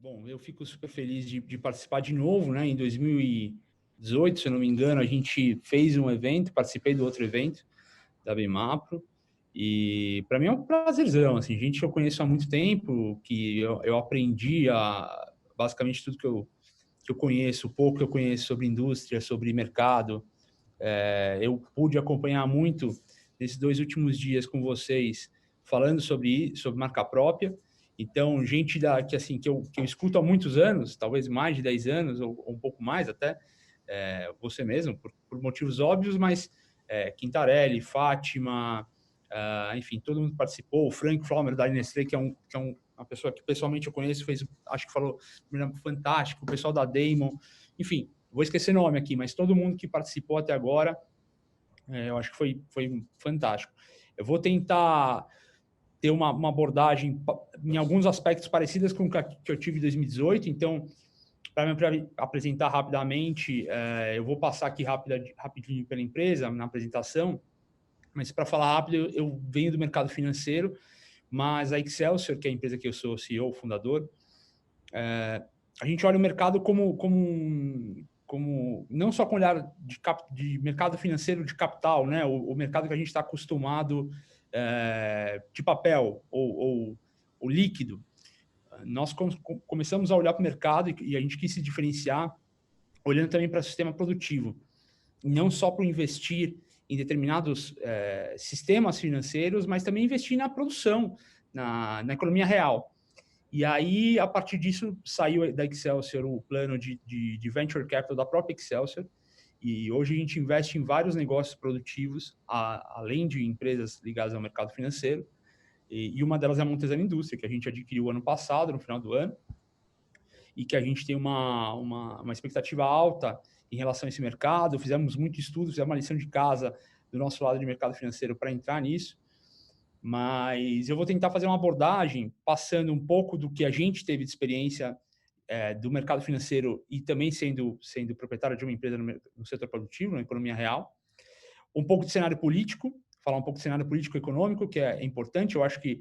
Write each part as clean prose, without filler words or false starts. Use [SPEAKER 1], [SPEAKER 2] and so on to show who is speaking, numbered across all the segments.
[SPEAKER 1] Bom, eu fico super feliz de participar de novo, né? Em 2018, se eu não me engano, a gente fez um evento, participei do outro evento da Bimapro, e para mim é um prazerzão, assim, gente que eu conheço há muito tempo, que eu aprendi basicamente tudo que eu conheço, o pouco que eu conheço sobre indústria, sobre mercado. Eu pude acompanhar muito nesses 2 últimos dias com vocês, falando sobre marca própria. Então, gente que eu escuto há muitos anos, talvez mais de 10 anos, ou um pouco mais até, você mesmo, por motivos óbvios, mas Quintarelli, Fátima, enfim, todo mundo participou. O Frank Flomer, da Nestlé, que é uma pessoa que pessoalmente eu conheço, acho que falou fantástico, o pessoal da Damon, enfim, vou esquecer nome aqui, mas todo mundo que participou até agora, eu acho que foi fantástico. Eu vou tentar ter uma abordagem em alguns aspectos parecidas com o que eu tive em 2018. Então, para me apresentar rapidamente, eu vou passar aqui rapidinho pela empresa na apresentação, mas para falar rápido, eu venho do mercado financeiro, mas a Excelsior, que é a empresa que eu sou CEO, fundador, a gente olha o mercado como não só com olhar de mercado financeiro de capital, né? O mercado que a gente está acostumado de papel ou líquido. Nós começamos a olhar para o mercado e a gente quis se diferenciar olhando também para o sistema produtivo, não só para investir em determinados sistemas financeiros, mas também investir na produção, na economia real. E aí, a partir disso, saiu da Excelsior o plano de venture capital da própria Excelsior. E hoje a gente investe em vários negócios produtivos, além de empresas ligadas ao mercado financeiro. E uma delas é a Montesano Indústria, que a gente adquiriu ano passado, no final do ano, e que a gente tem uma expectativa alta em relação a esse mercado. Fizemos muito estudo, fizemos uma lição de casa do nosso lado de mercado financeiro para entrar nisso. Mas eu vou tentar fazer uma abordagem passando um pouco do que a gente teve de experiência do mercado financeiro e também sendo proprietário de uma empresa no setor produtivo, na economia real. Um pouco de cenário político, falar um pouco de cenário político-econômico, que é importante. Eu acho que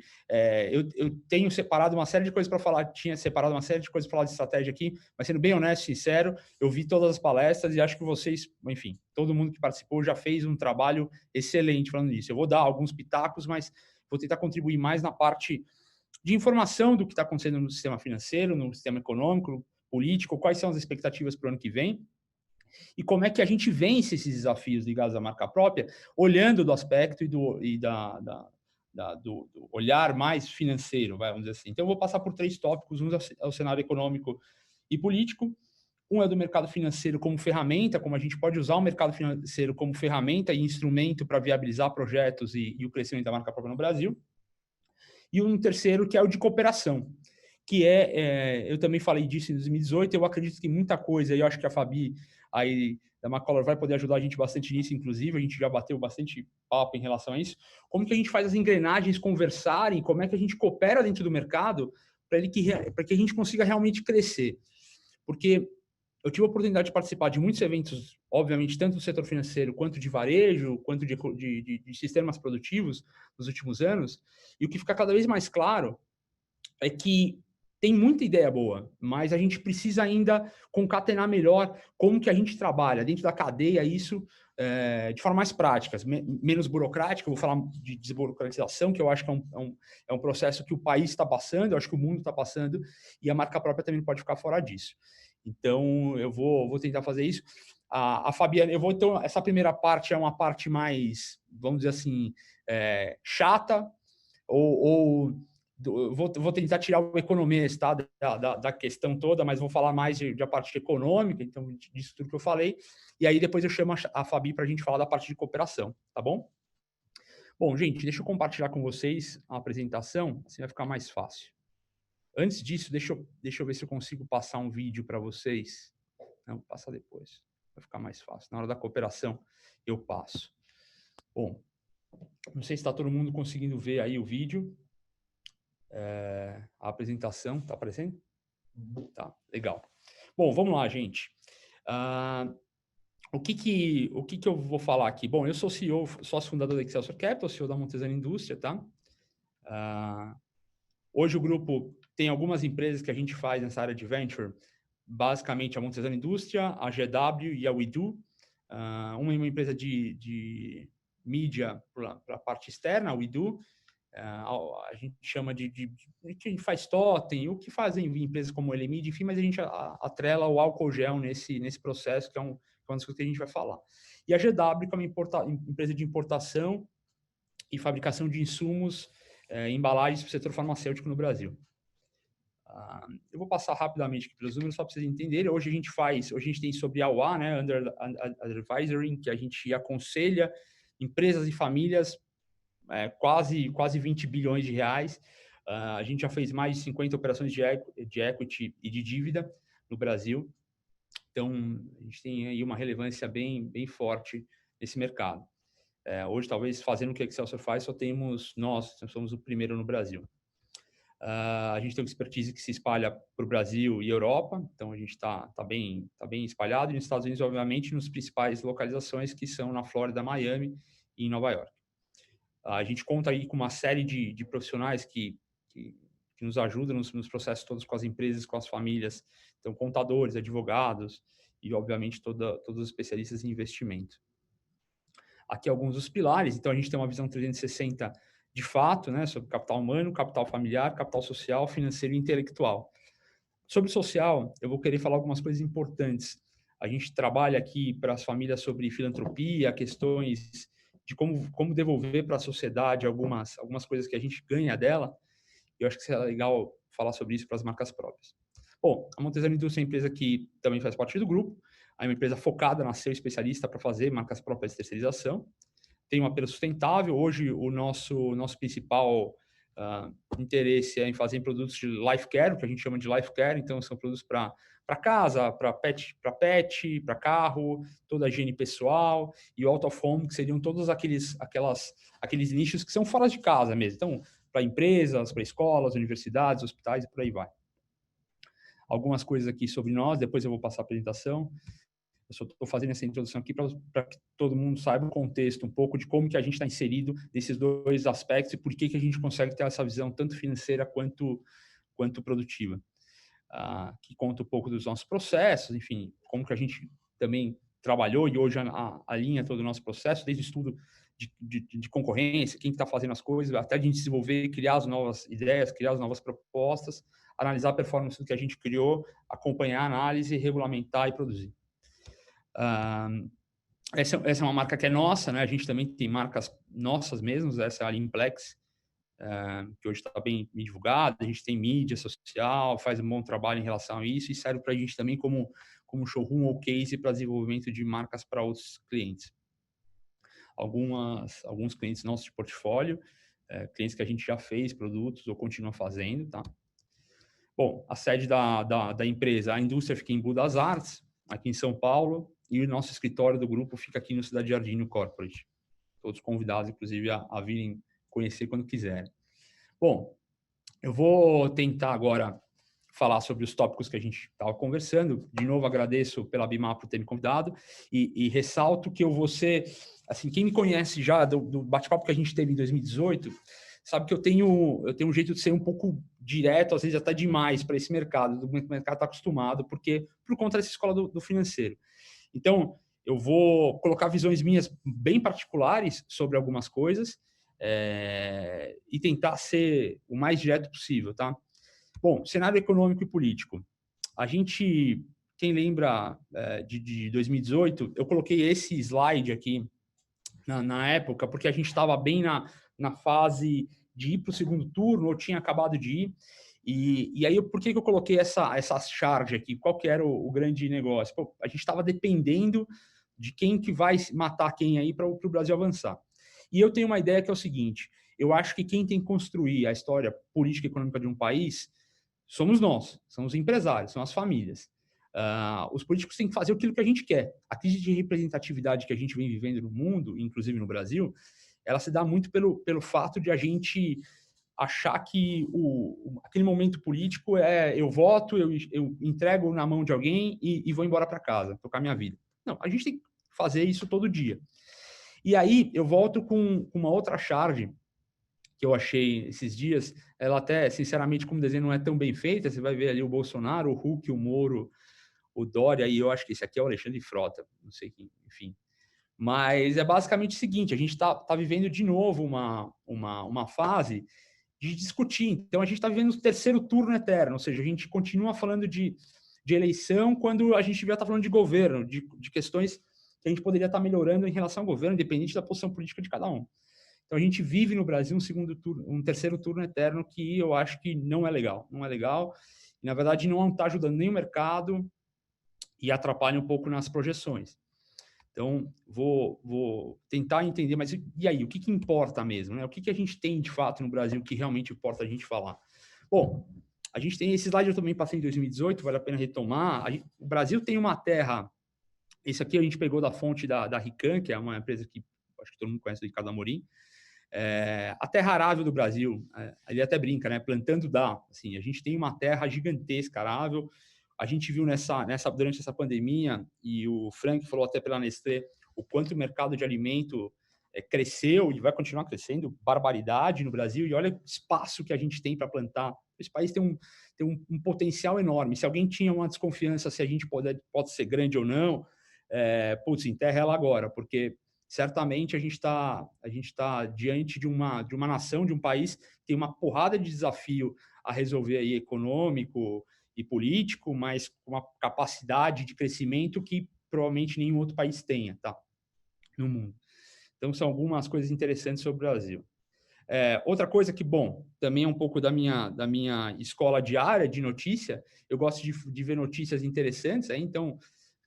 [SPEAKER 1] eu tenho separado uma série de coisas para falar, tinha separado uma série de coisas para falar de estratégia aqui, mas sendo bem honesto e sincero, eu vi todas as palestras e acho que vocês, enfim, todo mundo que participou já fez um trabalho excelente falando disso. Eu vou dar alguns pitacos, mas vou tentar contribuir mais na parte de informação do que está acontecendo no sistema financeiro, no sistema econômico, político, quais são as expectativas para o ano que vem e como é que a gente vence esses desafios ligados à marca própria, olhando do aspecto do olhar mais financeiro, vamos dizer assim. Então, eu vou passar por 3 tópicos. Um é o cenário econômico e político, um é do mercado financeiro como ferramenta, como a gente pode usar o mercado financeiro como ferramenta e instrumento para viabilizar projetos e o crescimento da marca própria no Brasil. E um terceiro, que é o de cooperação, que eu também falei disso em 2018, eu acredito que muita coisa, e eu acho que a Fabi aí da McCollar vai poder ajudar a gente bastante nisso, inclusive, a gente já bateu bastante papo em relação a isso, como que a gente faz as engrenagens conversarem, como é que a gente coopera dentro do mercado para que a gente consiga realmente crescer. Porque eu tive a oportunidade de participar de muitos eventos, obviamente, tanto do setor financeiro, quanto de varejo, quanto de sistemas produtivos nos últimos anos, e o que fica cada vez mais claro é que tem muita ideia boa, mas a gente precisa ainda concatenar melhor como que a gente trabalha dentro da cadeia isso de forma mais prática, menos burocrática. Eu vou falar de desburocratização, que eu acho que é um processo que o país está passando, eu acho que o mundo está passando, e a marca própria também não pode ficar fora disso. Então, eu vou tentar fazer isso. A Fabiana, então, essa primeira parte é uma parte mais, vamos dizer assim, chata, ou vou tentar tirar o economês, tá, da questão toda, mas vou falar mais da parte econômica, então, disso tudo que eu falei, e aí depois eu chamo a Fabi para a gente falar da parte de cooperação, tá bom? Bom, gente, deixa eu compartilhar com vocês a apresentação, assim vai ficar mais fácil. Antes disso, deixa eu ver se eu consigo passar um vídeo para vocês. Não, vou passar depois, vai ficar mais fácil. Na hora da cooperação, eu passo. Bom, não sei se está todo mundo conseguindo ver aí o vídeo. A apresentação, está aparecendo? Tá, legal. Bom, vamos lá, gente. O que eu vou falar aqui? Bom, eu sou CEO, sócio fundador da Excelsior Capital, CEO da Montesano Indústria, tá? Hoje o grupo tem algumas empresas que a gente faz nessa área de venture, basicamente a Montesano Indústria, a GW e a WeDo. Uma é uma empresa de mídia para a parte externa, a WeDo. A gente chama a gente faz totem, o que fazem empresas como a Elemid, enfim, mas a gente atrela o álcool gel nesse processo, que é uma das coisas que a gente vai falar. E a GW, que é uma empresa de importação e fabricação de insumos, embalagens para o setor farmacêutico no Brasil. Eu vou passar rapidamente aqui pelos números só para vocês entenderem. Hoje a gente tem sobre a UA, né, Under Advisory, que a gente aconselha empresas e famílias quase 20 bilhões de reais. A gente já fez mais de 50 operações de equity e de dívida no Brasil. Então, a gente tem aí uma relevância bem forte nesse mercado. Hoje, talvez, fazendo o que a Excelsior faz, só temos nós somos o primeiro no Brasil. A gente tem uma expertise que se espalha para o Brasil e Europa, então a gente está bem espalhado. E nos Estados Unidos, obviamente, nas principais localizações, que são na Flórida, Miami e em Nova York. A gente conta aí com uma série de profissionais que nos ajudam nos processos todos com as empresas, com as famílias. Então, contadores, advogados e, obviamente, todos os especialistas em investimento. Aqui alguns dos pilares. Então, a gente tem uma visão 360 de fato, né, sobre capital humano, capital familiar, capital social, financeiro e intelectual. Sobre social, eu vou querer falar algumas coisas importantes. A gente trabalha aqui para as famílias sobre filantropia, questões de como devolver para a sociedade algumas coisas que a gente ganha dela. Eu acho que seria legal falar sobre isso para as marcas próprias. Bom, a Montesano Indústria é uma empresa que também faz parte do grupo. É uma empresa focada na ser especialista para fazer marcas próprias de terceirização. Tem um apelo sustentável. Hoje, o nosso principal interesse é em fazer produtos de life care, o que a gente chama de life care. Então, são produtos para casa, para pet, para carro, toda a higiene pessoal, e o out of home, que seriam todos aqueles nichos que são fora de casa mesmo. Então, para empresas, para escolas, universidades, hospitais e por aí vai. Algumas coisas aqui sobre nós, depois eu vou passar a apresentação. Eu só estou fazendo essa introdução aqui para que todo mundo saiba o contexto, um pouco de como que a gente está inserido nesses dois aspectos e por que a gente consegue ter essa visão tanto financeira quanto produtiva. Que conta um pouco dos nossos processos, enfim, como que a gente também trabalhou e hoje alinha todo o nosso processo, desde o estudo de concorrência, quem está fazendo as coisas, até a gente desenvolver, criar as novas ideias, criar as novas propostas, analisar a performance do que a gente criou, acompanhar a análise, regulamentar e produzir. Essa é uma marca que é nossa, né? A gente também tem marcas nossas mesmos, essa é a Limplex, que hoje está bem divulgada, a gente tem mídia social, faz um bom trabalho em relação a isso e serve para a gente também como showroom ou case para desenvolvimento de marcas para outros clientes. Alguns clientes nossos de portfólio, clientes que a gente já fez produtos ou continua fazendo, tá? Bom, a sede da empresa, a indústria fica em Budas Artes, aqui em São Paulo, e o nosso escritório do grupo fica aqui no Cidade Jardim, no Corporate. Todos convidados, inclusive, a virem conhecer quando quiserem. Bom, eu vou tentar agora falar sobre os tópicos que a gente estava conversando. De novo, agradeço pela Bimar por ter me convidado e ressalto que eu vou ser, assim, quem me conhece já do bate-papo que a gente teve em 2018, sabe que eu tenho um jeito de ser um pouco direto, às vezes até demais para esse mercado, do mercado está acostumado, porque por conta dessa escola do financeiro. Então, eu vou colocar visões minhas bem particulares sobre algumas coisas e tentar ser o mais direto possível, tá? Bom, cenário econômico e político. A gente, quem lembra de 2018, eu coloquei esse slide aqui na época, porque a gente estava bem na fase de ir para o segundo turno, ou tinha acabado de ir. E aí, por que eu coloquei essa charge aqui? Qual que era o grande negócio? Pô, a gente estava dependendo de quem que vai matar quem aí para o Brasil avançar. E eu tenho uma ideia que é o seguinte, eu acho que quem tem que construir a história política e econômica de um país somos nós, são os empresários, são as famílias. Os políticos têm que fazer aquilo que a gente quer. A crise de representatividade que a gente vem vivendo no mundo, inclusive no Brasil, ela se dá muito pelo fato de a gente achar que aquele momento político eu voto, eu entrego na mão de alguém e vou embora para casa, tocar minha vida. Não, a gente tem que fazer isso todo dia. E aí eu volto com uma outra charge, que eu achei esses dias, ela até, sinceramente, como desenho não é tão bem feita, você vai ver ali o Bolsonaro, o Huck, o Moro, o Dória, e eu acho que esse aqui é o Alexandre Frota, não sei quem, enfim. Mas é basicamente o seguinte, a gente está vivendo de novo uma fase de discutir. Então, a gente está vivendo o terceiro turno eterno, ou seja, a gente continua falando de eleição quando a gente devia estar falando de governo, de questões que a gente poderia estar melhorando em relação ao governo, independente da posição política de cada um. Então, a gente vive no Brasil um terceiro turno eterno que eu acho que não é legal. Não é legal. E, na verdade, não está ajudando nem o mercado e atrapalha um pouco nas projeções. Então, vou tentar entender, mas e aí, o que importa mesmo? Né? O que a gente tem, de fato, no Brasil que realmente importa a gente falar? Bom, a gente tem esse slide, eu também passei em 2018, vale a pena retomar. O Brasil tem uma terra, esse aqui a gente pegou da fonte da Rican, que é uma empresa que acho que todo mundo conhece, do Ricardo Amorim. A terra arável do Brasil, ele até brinca, né? Plantando dá. Assim, a gente tem uma terra gigantesca, arável. A gente viu durante essa pandemia, e o Frank falou até pela Nestlé, o quanto o mercado de alimento cresceu e vai continuar crescendo, barbaridade no Brasil, e olha o espaço que a gente tem para plantar. Esse país tem um potencial enorme. Se alguém tinha uma desconfiança se a gente pode ser grande ou não, putz, enterra ela agora, porque certamente a gente tá diante de uma nação, de um país que tem uma porrada de desafio a resolver aí, econômico e político, mas com uma capacidade de crescimento que provavelmente nenhum outro país tenha, tá? No mundo. Então, são algumas coisas interessantes sobre o Brasil. Outra coisa que, bom, também é um pouco da minha escola diária de notícia, eu gosto de ver notícias interessantes, então,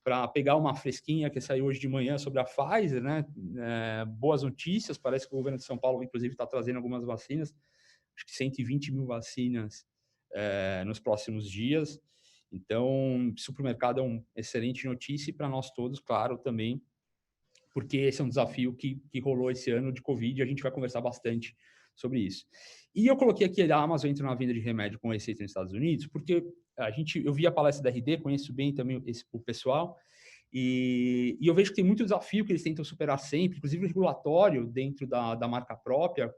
[SPEAKER 1] para pegar uma fresquinha que saiu hoje de manhã sobre a Pfizer, né? Boas notícias, parece que o governo de São Paulo, inclusive, está trazendo algumas vacinas, acho que 120 mil vacinas nos próximos dias. Então, isso para o mercado é uma excelente notícia e para nós todos, claro, também, porque esse é um desafio que rolou esse ano de Covid e a gente vai conversar bastante sobre isso. E eu coloquei aqui a Amazon entra na venda de remédio com receita nos Estados Unidos, porque eu vi a palestra da RD, conheço bem também o pessoal, e eu vejo que tem muito desafio que eles tentam superar sempre, inclusive regulatório dentro da marca própria,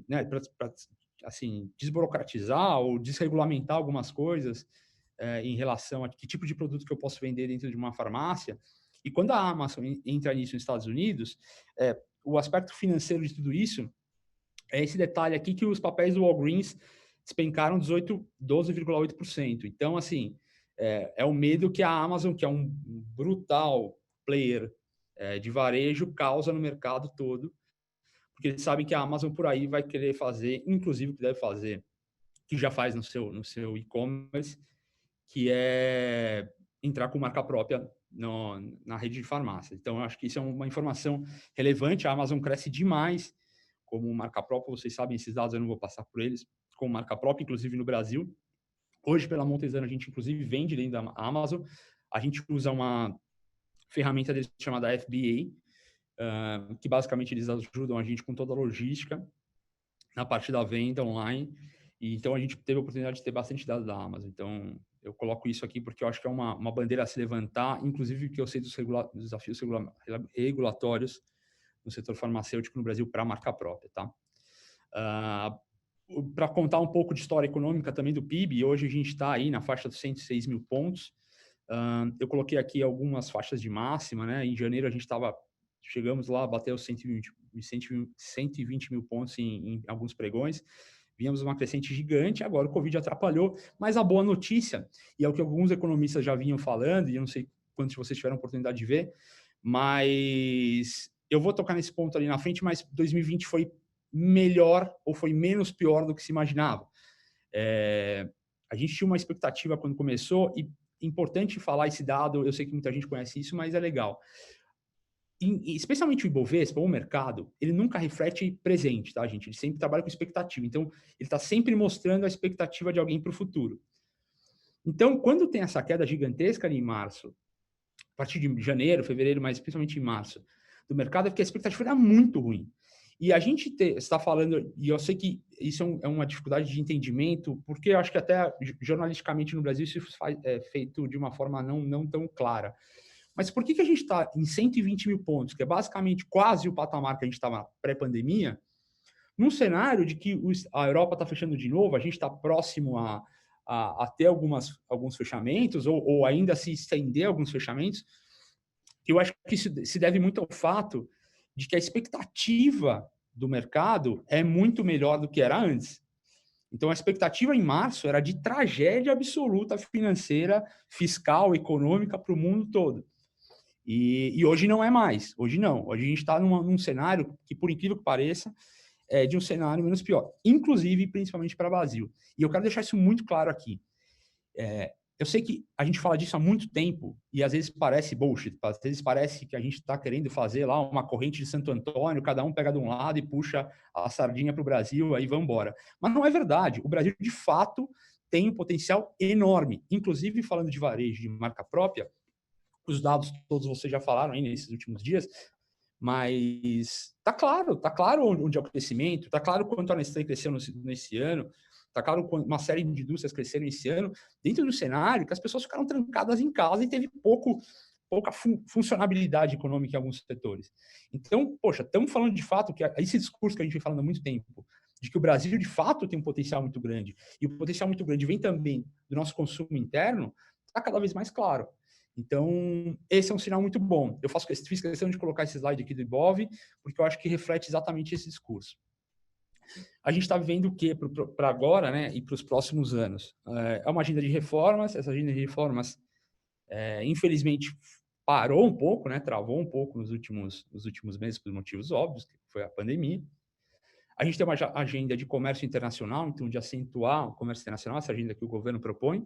[SPEAKER 1] né, para assim, desburocratizar ou desregulamentar algumas coisas em relação a que tipo de produto que eu posso vender dentro de uma farmácia. E quando a Amazon entra nisso nos Estados Unidos, o aspecto financeiro de tudo isso é esse detalhe aqui que os papéis do Walgreens despencaram 12,8%. Então, assim, é o medo que a Amazon, que é um brutal player de varejo, causa no mercado todo, porque eles sabem que a Amazon por aí vai querer fazer, inclusive o que deve fazer, que já faz no seu e-commerce, que é entrar com marca própria na rede de farmácia. Então, eu acho que isso é uma informação relevante. A Amazon cresce demais como marca própria. Vocês sabem esses dados, eu não vou passar por eles. Como marca própria, inclusive no Brasil. Hoje, pela Montesano, a gente, inclusive, vende dentro da Amazon. A gente usa uma ferramenta deles chamada FBA, que basicamente eles ajudam a gente com toda a logística na parte da venda online. E então a gente teve a oportunidade de ter bastante dados da Amazon. Então eu coloco isso aqui porque eu acho que é uma bandeira a se levantar, inclusive que eu sei dos desafios regulatórios no setor farmacêutico no Brasil para a marca própria, tá? Para contar um pouco de história econômica também do PIB, hoje a gente está aí na faixa dos 106 mil pontos. Eu coloquei aqui algumas faixas de máxima, né? Em janeiro a gente chegamos lá, bateu 120 mil pontos em alguns pregões. Víamos uma crescente gigante, agora o Covid atrapalhou, mas a boa notícia, e é o que alguns economistas já vinham falando, e eu não sei quantos de vocês tiveram a oportunidade de ver, mas eu vou tocar nesse ponto ali na frente, mas 2020 foi melhor ou foi menos pior do que se imaginava. A gente tinha uma expectativa quando começou, e importante falar esse dado, eu sei que muita gente conhece isso, mas é legal. Especialmente o Ibovespa, o mercado, ele nunca reflete presente, tá, gente? Ele sempre trabalha com expectativa. Então, ele está sempre mostrando a expectativa de alguém para o futuro. Então, quando tem essa queda gigantesca ali em março, a partir de janeiro, fevereiro, mas principalmente em março, do mercado, é porque a expectativa era muito ruim. E a gente está falando, e eu sei que isso é uma dificuldade de entendimento, porque eu acho que até jornalisticamente no Brasil isso é feito de uma forma não tão clara. Mas por que a gente está em 120 mil pontos, que é basicamente quase o patamar que a gente estava pré-pandemia, Num cenário de que a Europa está fechando de novo, a gente está próximo a ter alguns fechamentos, ou ainda se estender alguns fechamentos, eu acho que isso se deve muito ao fato de que a expectativa do mercado é muito melhor do que era antes. Então, a expectativa em março era de tragédia absoluta financeira, fiscal, econômica para o mundo todo. E hoje não é mais. Hoje não. Hoje a gente está num cenário que, por incrível que pareça, é de um cenário menos pior. Inclusive, principalmente para o Brasil. E eu quero deixar isso muito claro aqui. Eu sei que a gente fala disso há muito tempo e às vezes parece bullshit, às vezes parece que a gente está querendo fazer lá uma corrente de Santo Antônio, cada um pega de um lado e puxa a sardinha para o Brasil, aí vamos embora. Mas não é verdade. O Brasil, de fato, tem um potencial enorme. Inclusive, falando de varejo, de marca própria, os dados todos vocês já falaram aí nesses últimos dias, mas tá claro onde é o crescimento, tá claro quanto a Nestlé cresceu nesse ano, tá claro quanto uma série de indústrias cresceram esse ano, dentro do cenário que as pessoas ficaram trancadas em casa e teve pouca funcionabilidade econômica em alguns setores. Então, poxa, estamos falando de fato que esse discurso que a gente vem falando há muito tempo, de que o Brasil de fato tem um potencial muito grande, e o potencial muito grande vem também do nosso consumo interno, está cada vez mais claro. Então, esse é um sinal muito bom. Eu fiz questão de colocar esse slide aqui do Ibov, porque eu acho que reflete exatamente esse discurso. A gente está vivendo o quê para agora, né, e para os próximos anos? É uma agenda de reformas, essa agenda de reformas, infelizmente, parou um pouco, né, travou um pouco nos últimos meses, por motivos óbvios, que foi a pandemia. A gente tem uma agenda de comércio internacional, então de acentuar o comércio internacional, essa agenda que o governo propõe,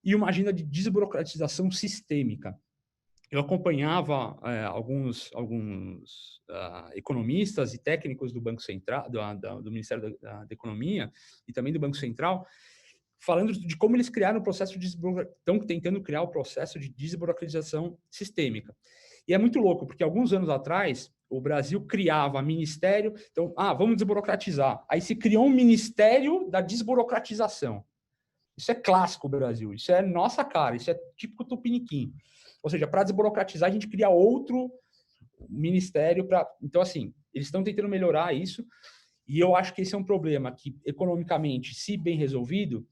[SPEAKER 1] e uma agenda de desburocratização sistêmica. Eu acompanhava alguns economistas e técnicos do Banco Central, do Ministério da Economia e também do Banco Central, falando de como eles criaram o processo de estão tentando criar o processo de desburocratização sistêmica. E é muito louco, porque alguns anos atrás, o Brasil criava ministério, então, vamos desburocratizar. Aí se criou um ministério da desburocratização. Isso é clássico do Brasil, isso é nossa cara, isso é típico tupiniquim. Ou seja, para desburocratizar, a gente cria outro ministério para... Então, assim, eles estão tentando melhorar isso, e eu acho que esse é um problema que, economicamente, se bem resolvido,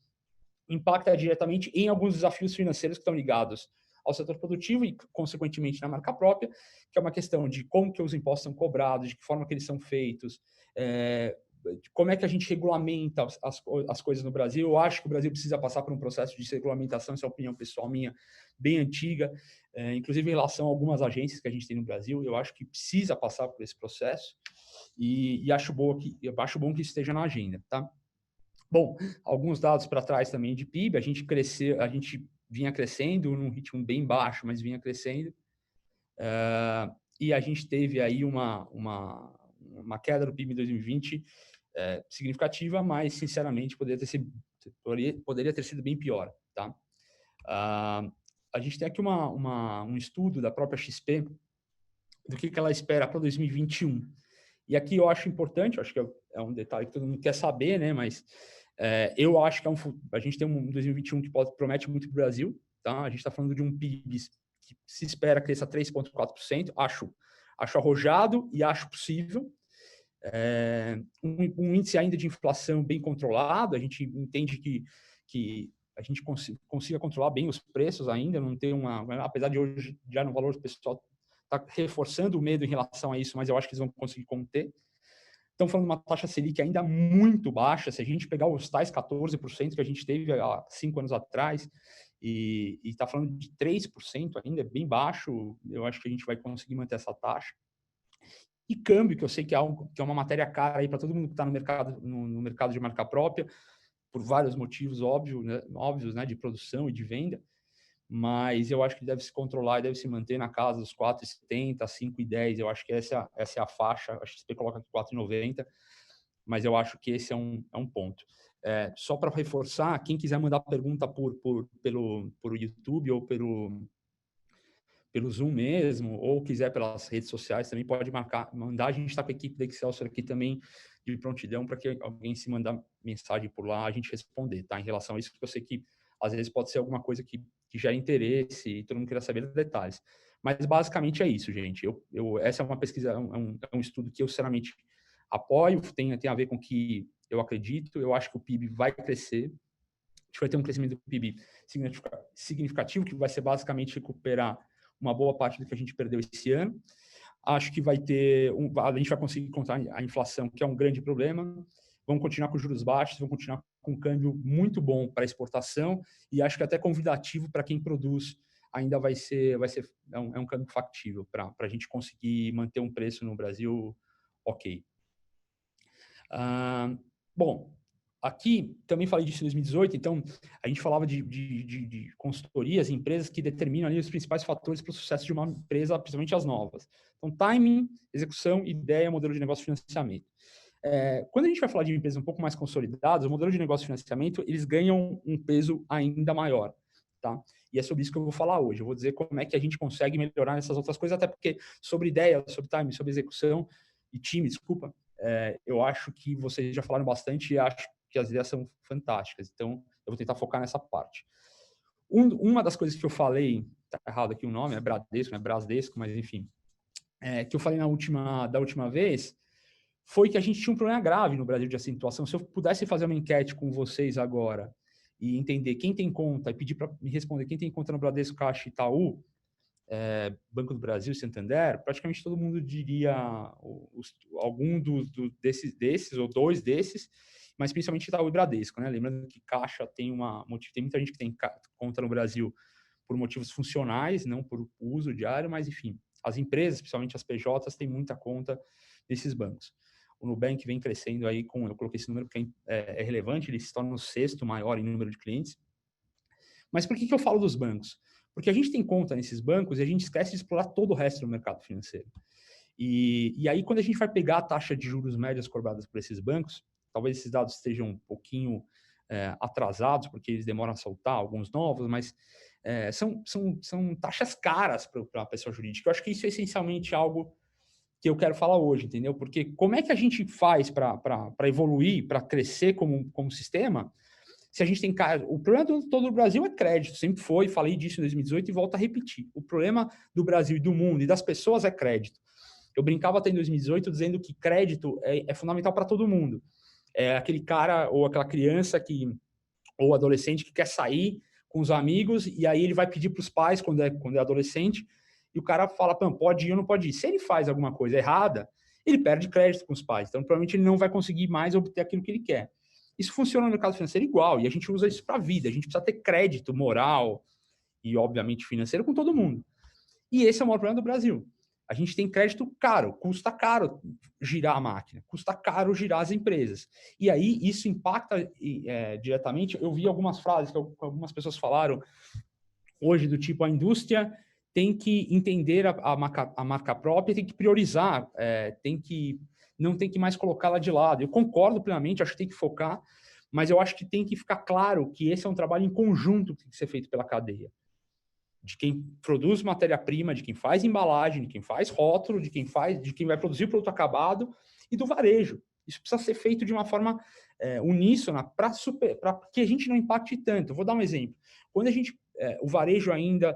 [SPEAKER 1] impacta diretamente em alguns desafios financeiros que estão ligados ao setor produtivo e, consequentemente, na marca própria, que é uma questão de como que os impostos são cobrados, de que forma que eles são feitos, como é que a gente regulamenta as coisas no Brasil. Eu acho que o Brasil precisa passar por um processo de regulamentação, essa é a opinião pessoal minha, bem antiga, inclusive em relação a algumas agências que a gente tem no Brasil, eu acho que precisa passar por esse processo e acho bom que isso esteja na agenda, tá? Bom, alguns dados para trás também de PIB, a gente vinha crescendo num ritmo bem baixo, mas vinha crescendo, e a gente teve aí uma queda do PIB em 2020 significativa, mas, sinceramente, poderia ter sido bem pior, tá? A gente tem aqui um estudo da própria XP do que ela espera para 2021. E aqui eu acho importante, acho que é um detalhe que todo mundo quer saber, né? Mas eu acho que a gente tem um 2021 que promete muito para o Brasil, tá? A gente está falando de um PIB que se espera cresça 3,4%, acho arrojado e acho possível. Um índice ainda de inflação bem controlado, a gente entende que a gente consiga controlar bem os preços ainda, não ter apesar de hoje já no valor pessoal está reforçando o medo em relação a isso, mas eu acho que eles vão conseguir conter. Estão falando de uma taxa Selic ainda muito baixa, se a gente pegar os tais 14% que a gente teve há 5 anos atrás, e está falando de 3% ainda, é bem baixo, eu acho que a gente vai conseguir manter essa taxa. E câmbio, que eu sei que é uma matéria cara aí para todo mundo que está no mercado de marca própria, por vários motivos óbvios, né, de produção e de venda, mas eu acho que deve se controlar e deve se manter na casa dos 4,70, 5,10. Eu acho que essa é a faixa. Acho que você coloca aqui 4,90, mas eu acho que esse é um ponto. Só para reforçar, quem quiser mandar pergunta pelo YouTube ou pelo Zoom mesmo, ou quiser pelas redes sociais, também pode mandar. A gente está com a equipe da Excelsior aqui também de prontidão para que alguém se mandar mensagem por lá, a gente responder, tá? Em relação a isso, que eu sei que às vezes pode ser alguma coisa que gera interesse e todo mundo queira saber detalhes. Mas basicamente é isso, gente. Essa é uma pesquisa, é um estudo que eu, sinceramente, apoio, tem a ver com o que eu acredito. Eu acho que o PIB vai crescer. A gente vai ter um crescimento do PIB significativo, que vai ser basicamente recuperar uma boa parte do que a gente perdeu esse ano. Acho que a gente vai conseguir contar a inflação, que é um grande problema. Vamos continuar com juros baixos, vamos continuar com um câmbio muito bom para exportação, e acho que até convidativo para quem produz ainda é um câmbio factível para a gente conseguir manter um preço no Brasil ok. Bom, aqui também falei disso em 2018, então a gente falava de consultorias, empresas que determinam ali os principais fatores para o sucesso de uma empresa, principalmente as novas. Então, timing, execução, ideia, modelo de negócio e financiamento. Quando a gente vai falar de empresas um pouco mais consolidadas, o modelo de negócio e financiamento, eles ganham um peso ainda maior, tá? E é sobre isso que eu vou falar hoje. Eu vou dizer como é que a gente consegue melhorar nessas outras coisas, até porque sobre ideia, sobre timing, sobre execução e time, desculpa, eu acho que vocês já falaram bastante e acho que as ideias são fantásticas. Então, eu vou tentar focar nessa parte. Uma das coisas que eu falei, tá errado aqui o nome, é Bradesco, não é Brasdesco, mas enfim, que eu falei da última vez, foi que a gente tinha um problema grave no Brasil de acentuação. Se eu pudesse fazer uma enquete com vocês agora e entender quem tem conta e pedir para me responder quem tem conta no Bradesco, Caixa e Itaú, Banco do Brasil, Santander, praticamente todo mundo diria algum desses ou dois desses, mas principalmente Itaú e Bradesco, né? Lembrando que Caixa tem muita gente que tem conta no Brasil por motivos funcionais, não por uso diário, mas enfim, as empresas, principalmente as PJs, têm muita conta nesses bancos. O Nubank vem crescendo aí eu coloquei esse número porque é relevante, ele se torna o 6º maior em número de clientes. Mas por que eu falo dos bancos? Porque a gente tem conta nesses bancos e a gente esquece de explorar todo o resto do mercado financeiro. E aí, quando a gente vai pegar a taxa de juros médias cobradas por esses bancos, talvez esses dados estejam um pouquinho atrasados, porque eles demoram a soltar alguns novos, mas são taxas caras para a pessoa jurídica. Eu acho que isso é essencialmente algo que eu quero falar hoje, entendeu? Porque como é que a gente faz para evoluir, para crescer como sistema, se a gente tem... O problema todo do Brasil é crédito, sempre foi, falei disso em 2018 e volto a repetir. O problema do Brasil e do mundo e das pessoas é crédito. Eu brincava até em 2018 dizendo que crédito é fundamental para todo mundo. É aquele cara ou aquela criança ou adolescente que quer sair com os amigos e aí ele vai pedir para os pais quando é adolescente e o cara fala, pode ir ou não pode ir. Se ele faz alguma coisa errada, ele perde crédito com os pais. Então, provavelmente, ele não vai conseguir mais obter aquilo que ele quer. Isso funciona no mercado financeiro igual, e a gente usa isso para a vida. A gente precisa ter crédito moral e, obviamente, financeiro com todo mundo. E esse é o maior problema do Brasil. A gente tem crédito caro, custa caro girar a máquina, custa caro girar as empresas. E aí, isso impacta diretamente. Eu vi algumas frases que algumas pessoas falaram hoje, do tipo, a indústria tem que entender a marca própria, tem que priorizar, não tem que mais colocá-la de lado. Eu concordo plenamente, acho que tem que focar, mas eu acho que tem que ficar claro que esse é um trabalho em conjunto que tem que ser feito pela cadeia. De quem produz matéria-prima, de quem faz embalagem, de quem faz rótulo, de quem vai produzir o produto acabado e do varejo. Isso precisa ser feito de uma forma uníssona para que a gente não impacte tanto. Eu vou dar um exemplo. Quando o varejo ainda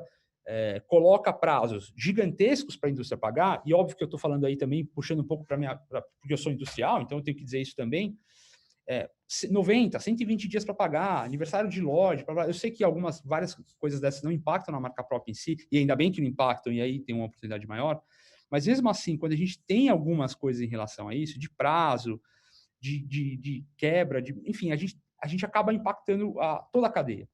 [SPEAKER 1] coloca prazos gigantescos para a indústria pagar, e óbvio que eu estou falando aí também, puxando um pouco porque eu sou industrial, então eu tenho que dizer isso também, 90, 120 dias para pagar, aniversário de loja, eu sei que várias coisas dessas não impactam na marca própria em si, e ainda bem que não impactam, e aí tem uma oportunidade maior, mas mesmo assim, quando a gente tem algumas coisas em relação a isso, de prazo, de quebra, enfim, a gente acaba impactando toda a cadeia.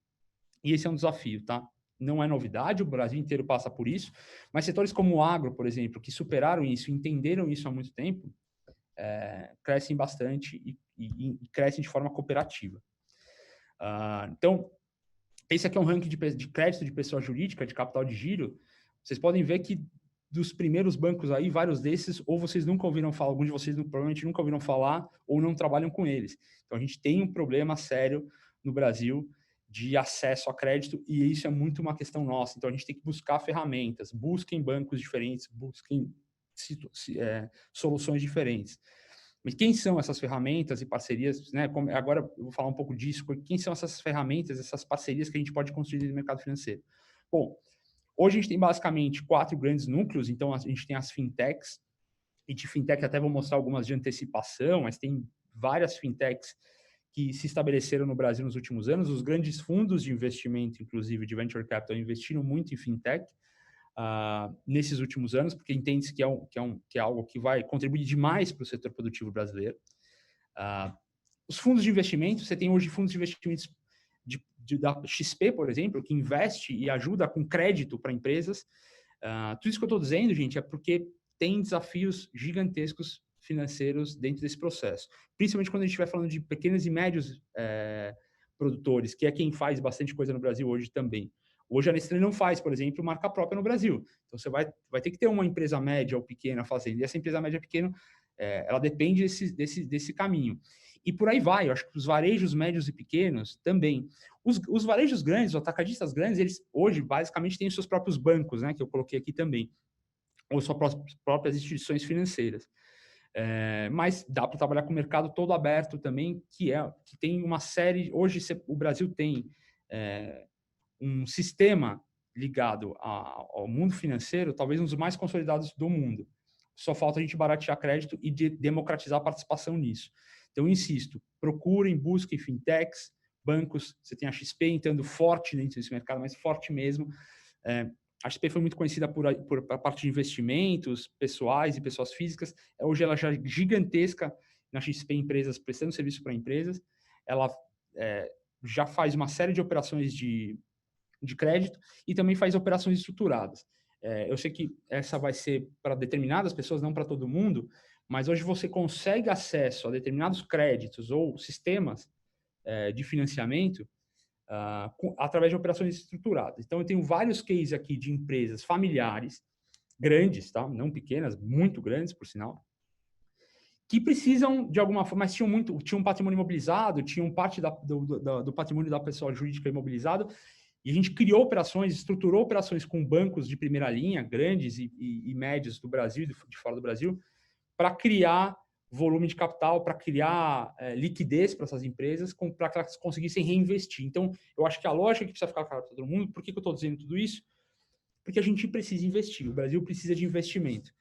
[SPEAKER 1] E esse é um desafio, tá? Não é novidade, o Brasil inteiro passa por isso, mas setores como o agro, por exemplo, que superaram isso, entenderam isso há muito tempo, crescem bastante e crescem de forma cooperativa. Então, esse aqui é um ranking de crédito de pessoa jurídica, de capital de giro. Vocês podem ver que dos primeiros bancos aí, vários desses, ou vocês nunca ouviram falar, alguns de vocês provavelmente nunca ouviram falar, ou não trabalham com eles. Então, a gente tem um problema sério no Brasil de acesso a crédito, e isso é muito uma questão nossa. Então, a gente tem que buscar ferramentas, busquem bancos diferentes, busquem soluções diferentes. Mas quem são essas ferramentas e parcerias, né? Agora eu vou falar um pouco disso, quem são essas ferramentas, essas parcerias que a gente pode construir no mercado financeiro? Bom, hoje a gente tem basicamente 4 grandes núcleos, então a gente tem as fintechs, e de fintech, até vou mostrar algumas de antecipação, mas tem várias fintechs que se estabeleceram no Brasil nos últimos anos. Os grandes fundos de investimento, inclusive de venture capital, investiram muito em fintech nesses últimos anos, porque entende-se que é algo que vai contribuir demais para o setor produtivo brasileiro. Os fundos de investimento, você tem hoje fundos de investimentos da XP, por exemplo, que investe e ajuda com crédito para empresas. Tudo isso que eu estou dizendo, gente, é porque tem desafios gigantescos financeiros dentro desse processo. Principalmente quando a gente estiver falando de pequenos e médios produtores, que é quem faz bastante coisa no Brasil hoje também. Hoje a Nestlé não faz, por exemplo, marca própria no Brasil. Então você vai ter que ter uma empresa média ou pequena fazendo. E essa empresa média ou pequena, ela depende desse caminho. E por aí vai. Eu acho que os varejos médios e pequenos também. Os varejos grandes, os atacadistas grandes, eles hoje basicamente têm os seus próprios bancos, né, que eu coloquei aqui também, ou suas próprias instituições financeiras. Mas dá para trabalhar com o mercado todo aberto também, que tem uma série. Hoje o Brasil tem um sistema ligado ao mundo financeiro, talvez um dos mais consolidados do mundo. Só falta a gente baratear crédito e democratizar a participação nisso. Então, insisto, procurem, busquem fintechs, bancos. Você tem a XP entrando forte dentro desse mercado, mas forte mesmo. A XP foi muito conhecida por a parte de investimentos pessoais e pessoas físicas. Hoje ela já é gigantesca na XP Empresas, prestando serviço para empresas. Ela já faz uma série de operações de crédito e também faz operações estruturadas. Eu sei que essa vai ser para determinadas pessoas, não para todo mundo, mas hoje você consegue acesso a determinados créditos ou sistemas de financiamento através de operações estruturadas. Então, eu tenho vários cases aqui de empresas familiares, grandes, tá? Não pequenas, muito grandes, por sinal, que precisam, de alguma forma, mas tinham um patrimônio imobilizado, tinham parte do patrimônio da pessoa jurídica imobilizado, e a gente criou operações, estruturou operações com bancos de primeira linha, grandes e médios do Brasil e de fora do Brasil, para criar volume de capital, para criar liquidez para essas empresas, para que elas conseguissem reinvestir. Então, eu acho que a lógica que precisa ficar clara para todo mundo. Por que eu estou dizendo tudo isso? Porque a gente precisa investir. O Brasil precisa de investimento.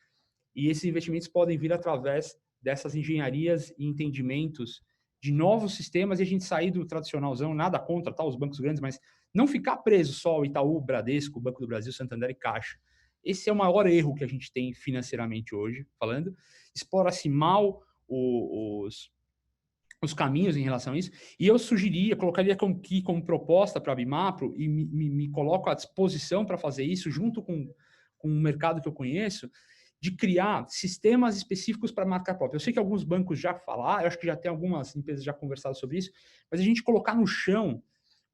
[SPEAKER 1] E esses investimentos podem vir através dessas engenharias e entendimentos de novos sistemas e a gente sair do tradicionalzão, nada contra os bancos grandes, mas não ficar preso só ao Itaú, Bradesco, Banco do Brasil, Santander e Caixa. Esse é o maior erro que a gente tem financeiramente hoje, falando. Explora-se mal os caminhos em relação a isso. E eu colocaria aqui como proposta para a Bimapro e me coloco à disposição para fazer isso junto com o mercado que eu conheço, de criar sistemas específicos para marca própria. Eu sei que alguns bancos já falaram, eu acho que já tem algumas empresas já conversado sobre isso, mas a gente colocar no chão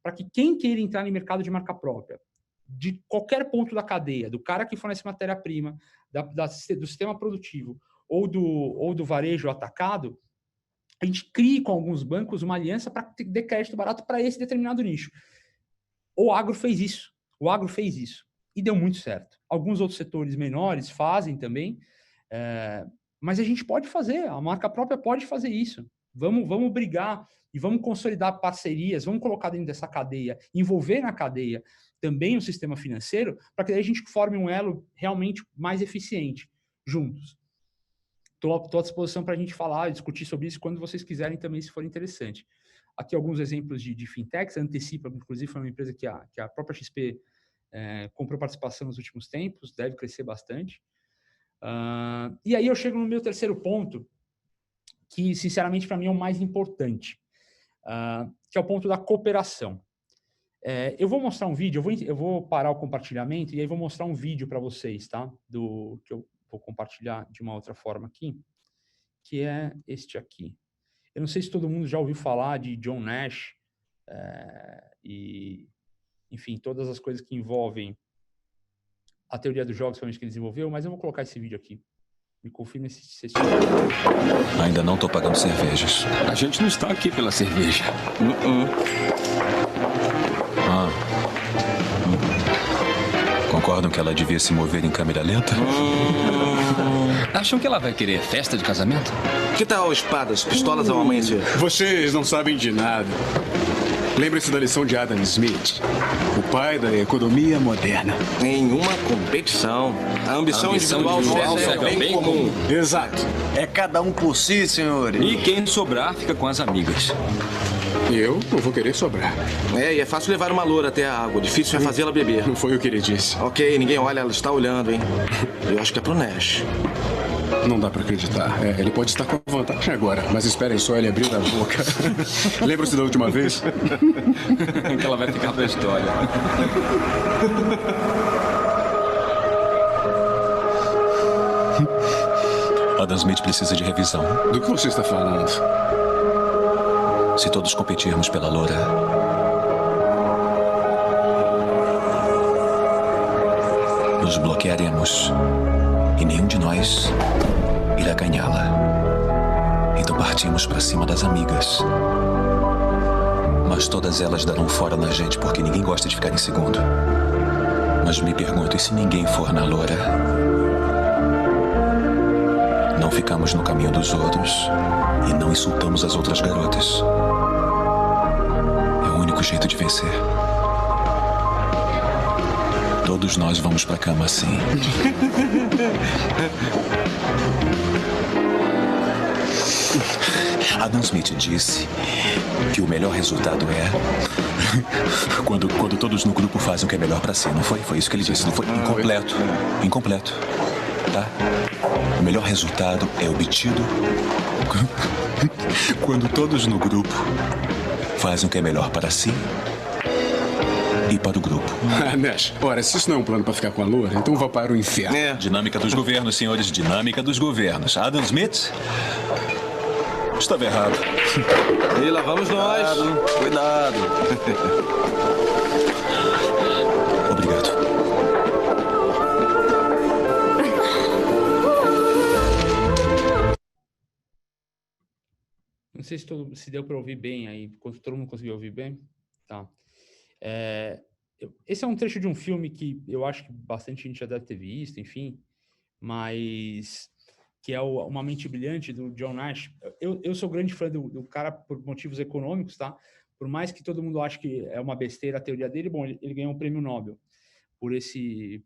[SPEAKER 1] para que quem queira entrar no mercado de marca própria, de qualquer ponto da cadeia, do cara que fornece matéria-prima, do sistema produtivo ou do varejo atacado, a gente crie com alguns bancos uma aliança para ter crédito barato para esse determinado nicho. O agro fez isso. E deu muito certo. Alguns outros setores menores fazem também, mas a gente pode fazer, a marca própria pode fazer isso. Vamos brigar e vamos consolidar parcerias, vamos colocar dentro dessa cadeia, envolver na cadeia também o sistema financeiro, para que daí a gente forme um elo realmente mais eficiente juntos. Estou à disposição para a gente falar, discutir sobre isso quando vocês quiserem também, se for interessante. Aqui alguns exemplos de fintechs, a Antecipa, inclusive, foi uma empresa que a própria XP comprou participação nos últimos tempos, deve crescer bastante. E aí eu chego no meu terceiro ponto, que, sinceramente, para mim é o mais importante, que é o ponto da cooperação. Eu vou mostrar um vídeo, eu vou parar o compartilhamento e aí vou mostrar um vídeo para vocês, tá? Que eu vou compartilhar de uma outra forma aqui, que é este aqui. Eu não sei se todo mundo já ouviu falar de John Nash e, enfim, todas as coisas que envolvem a teoria dos jogos que ele desenvolveu, mas eu vou colocar esse vídeo aqui. Me confirme se
[SPEAKER 2] Ainda não estou pagando cervejas.
[SPEAKER 3] A gente não está aqui pela cerveja.
[SPEAKER 2] Concordam que ela devia se mover em câmera lenta?
[SPEAKER 3] Acham que ela vai querer festa de casamento?
[SPEAKER 4] Que tal espadas, pistolas ao amanhecer?
[SPEAKER 5] Vocês não sabem de nada.
[SPEAKER 4] Lembre-se da lição de Adam Smith, o pai da economia moderna.
[SPEAKER 5] Em uma competição, a ambição individual serve ao bem comum.
[SPEAKER 4] Exato.
[SPEAKER 6] É cada um por si, senhores.
[SPEAKER 3] E quem sobrar fica com as amigas.
[SPEAKER 4] Eu não vou querer sobrar.
[SPEAKER 5] E é fácil levar uma loura até a água. Difícil é fazê-la beber.
[SPEAKER 4] Não foi o que ele disse.
[SPEAKER 5] Ok, ninguém olha, ela está olhando, hein? Eu acho que é pro Nash.
[SPEAKER 4] Não dá pra acreditar. Ele pode estar com vantagem agora, mas esperem só ele abrir a boca. Lembra-se da última vez?
[SPEAKER 3] Que ela vai ficar pra história.
[SPEAKER 2] Adam Smith precisa de revisão.
[SPEAKER 4] Do que você está falando?
[SPEAKER 2] Se todos competirmos pela loura, nos bloquearemos e nenhum de nós irá ganhá-la. Então partimos para cima das amigas. Mas todas elas darão fora na gente porque ninguém gosta de ficar em segundo. Mas me pergunto, e se ninguém for na loura? Não ficamos no caminho dos outros e não insultamos as outras garotas. É o único jeito de vencer. Todos nós vamos pra cama assim. Adam Smith disse que o melhor resultado é quando todos no grupo fazem o que é melhor pra si, não foi? Foi isso que ele disse, não foi? Incompleto. Incompleto. Tá? O melhor resultado é obtido quando todos no grupo fazem o que é melhor para si e para o grupo.
[SPEAKER 4] Nash, ora, se isso não é um plano para ficar com a loura, então vá para o inferno.
[SPEAKER 2] Dinâmica dos governos, senhores. Dinâmica dos governos. Adam Smith estava errado.
[SPEAKER 5] E lá vamos nós.
[SPEAKER 6] Cuidado.
[SPEAKER 2] Obrigado.
[SPEAKER 1] Não sei se deu para ouvir bem aí, todo mundo conseguiu ouvir bem? Tá. Esse é um trecho de um filme que eu acho que bastante gente já deve ter visto, enfim, mas que é Uma Mente Brilhante, do John Nash. Eu sou grande fã do cara por motivos econômicos, tá? Por mais que todo mundo ache que é uma besteira a teoria dele, bom, ele ganhou um prêmio Nobel por esse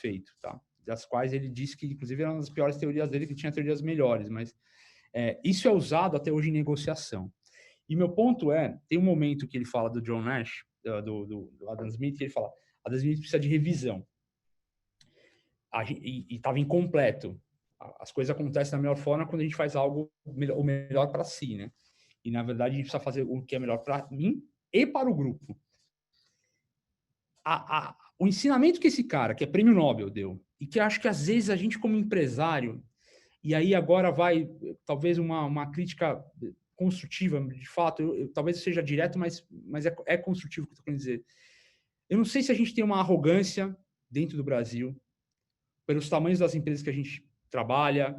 [SPEAKER 1] feito, tá? Das quais ele disse que, inclusive, era uma das piores teorias dele, que tinha teorias melhores, mas isso é usado até hoje em negociação. E meu ponto tem um momento que ele fala do John Nash, do Adam Smith, que ele fala, Adam Smith precisa de revisão. E estava incompleto. As coisas acontecem da melhor forma quando a gente faz algo o melhor para si, né? E, na verdade, a gente precisa fazer o que é melhor para mim e para o grupo. O ensinamento que esse cara, que é prêmio Nobel, deu, e que acho que, às vezes, a gente, como empresário, e aí agora vai, talvez, uma crítica construtiva, de fato, talvez seja direto, mas é construtivo o que eu estou querendo dizer. Eu não sei se a gente tem uma arrogância dentro do Brasil, pelos tamanhos das empresas que a gente trabalha,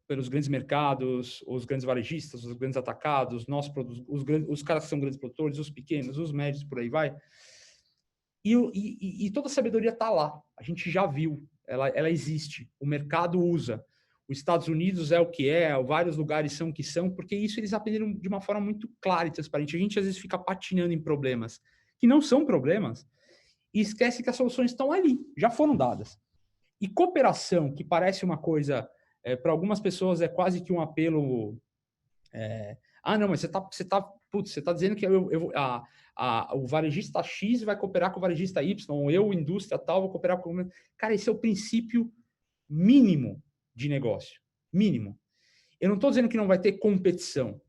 [SPEAKER 1] pelos grandes mercados, os grandes varejistas, os grandes atacados, os caras que são grandes produtores, os pequenos, os médios, por aí vai. E toda a sabedoria está lá. A gente já viu. Ela existe. O mercado usa. Os Estados Unidos é o que é, vários lugares são o que são, porque isso eles aprenderam de uma forma muito clara e transparente. A gente, às vezes, fica patinando em problemas que não são problemas e esquece que as soluções estão ali, já foram dadas. E cooperação, que parece uma coisa, para algumas pessoas é quase que um apelo... não, mas você tá dizendo que o varejista X vai cooperar com o varejista Y, eu, indústria tal, vou cooperar com... Cara, esse é o princípio mínimo de negócio. Mínimo. Eu não estou dizendo que não vai ter competição.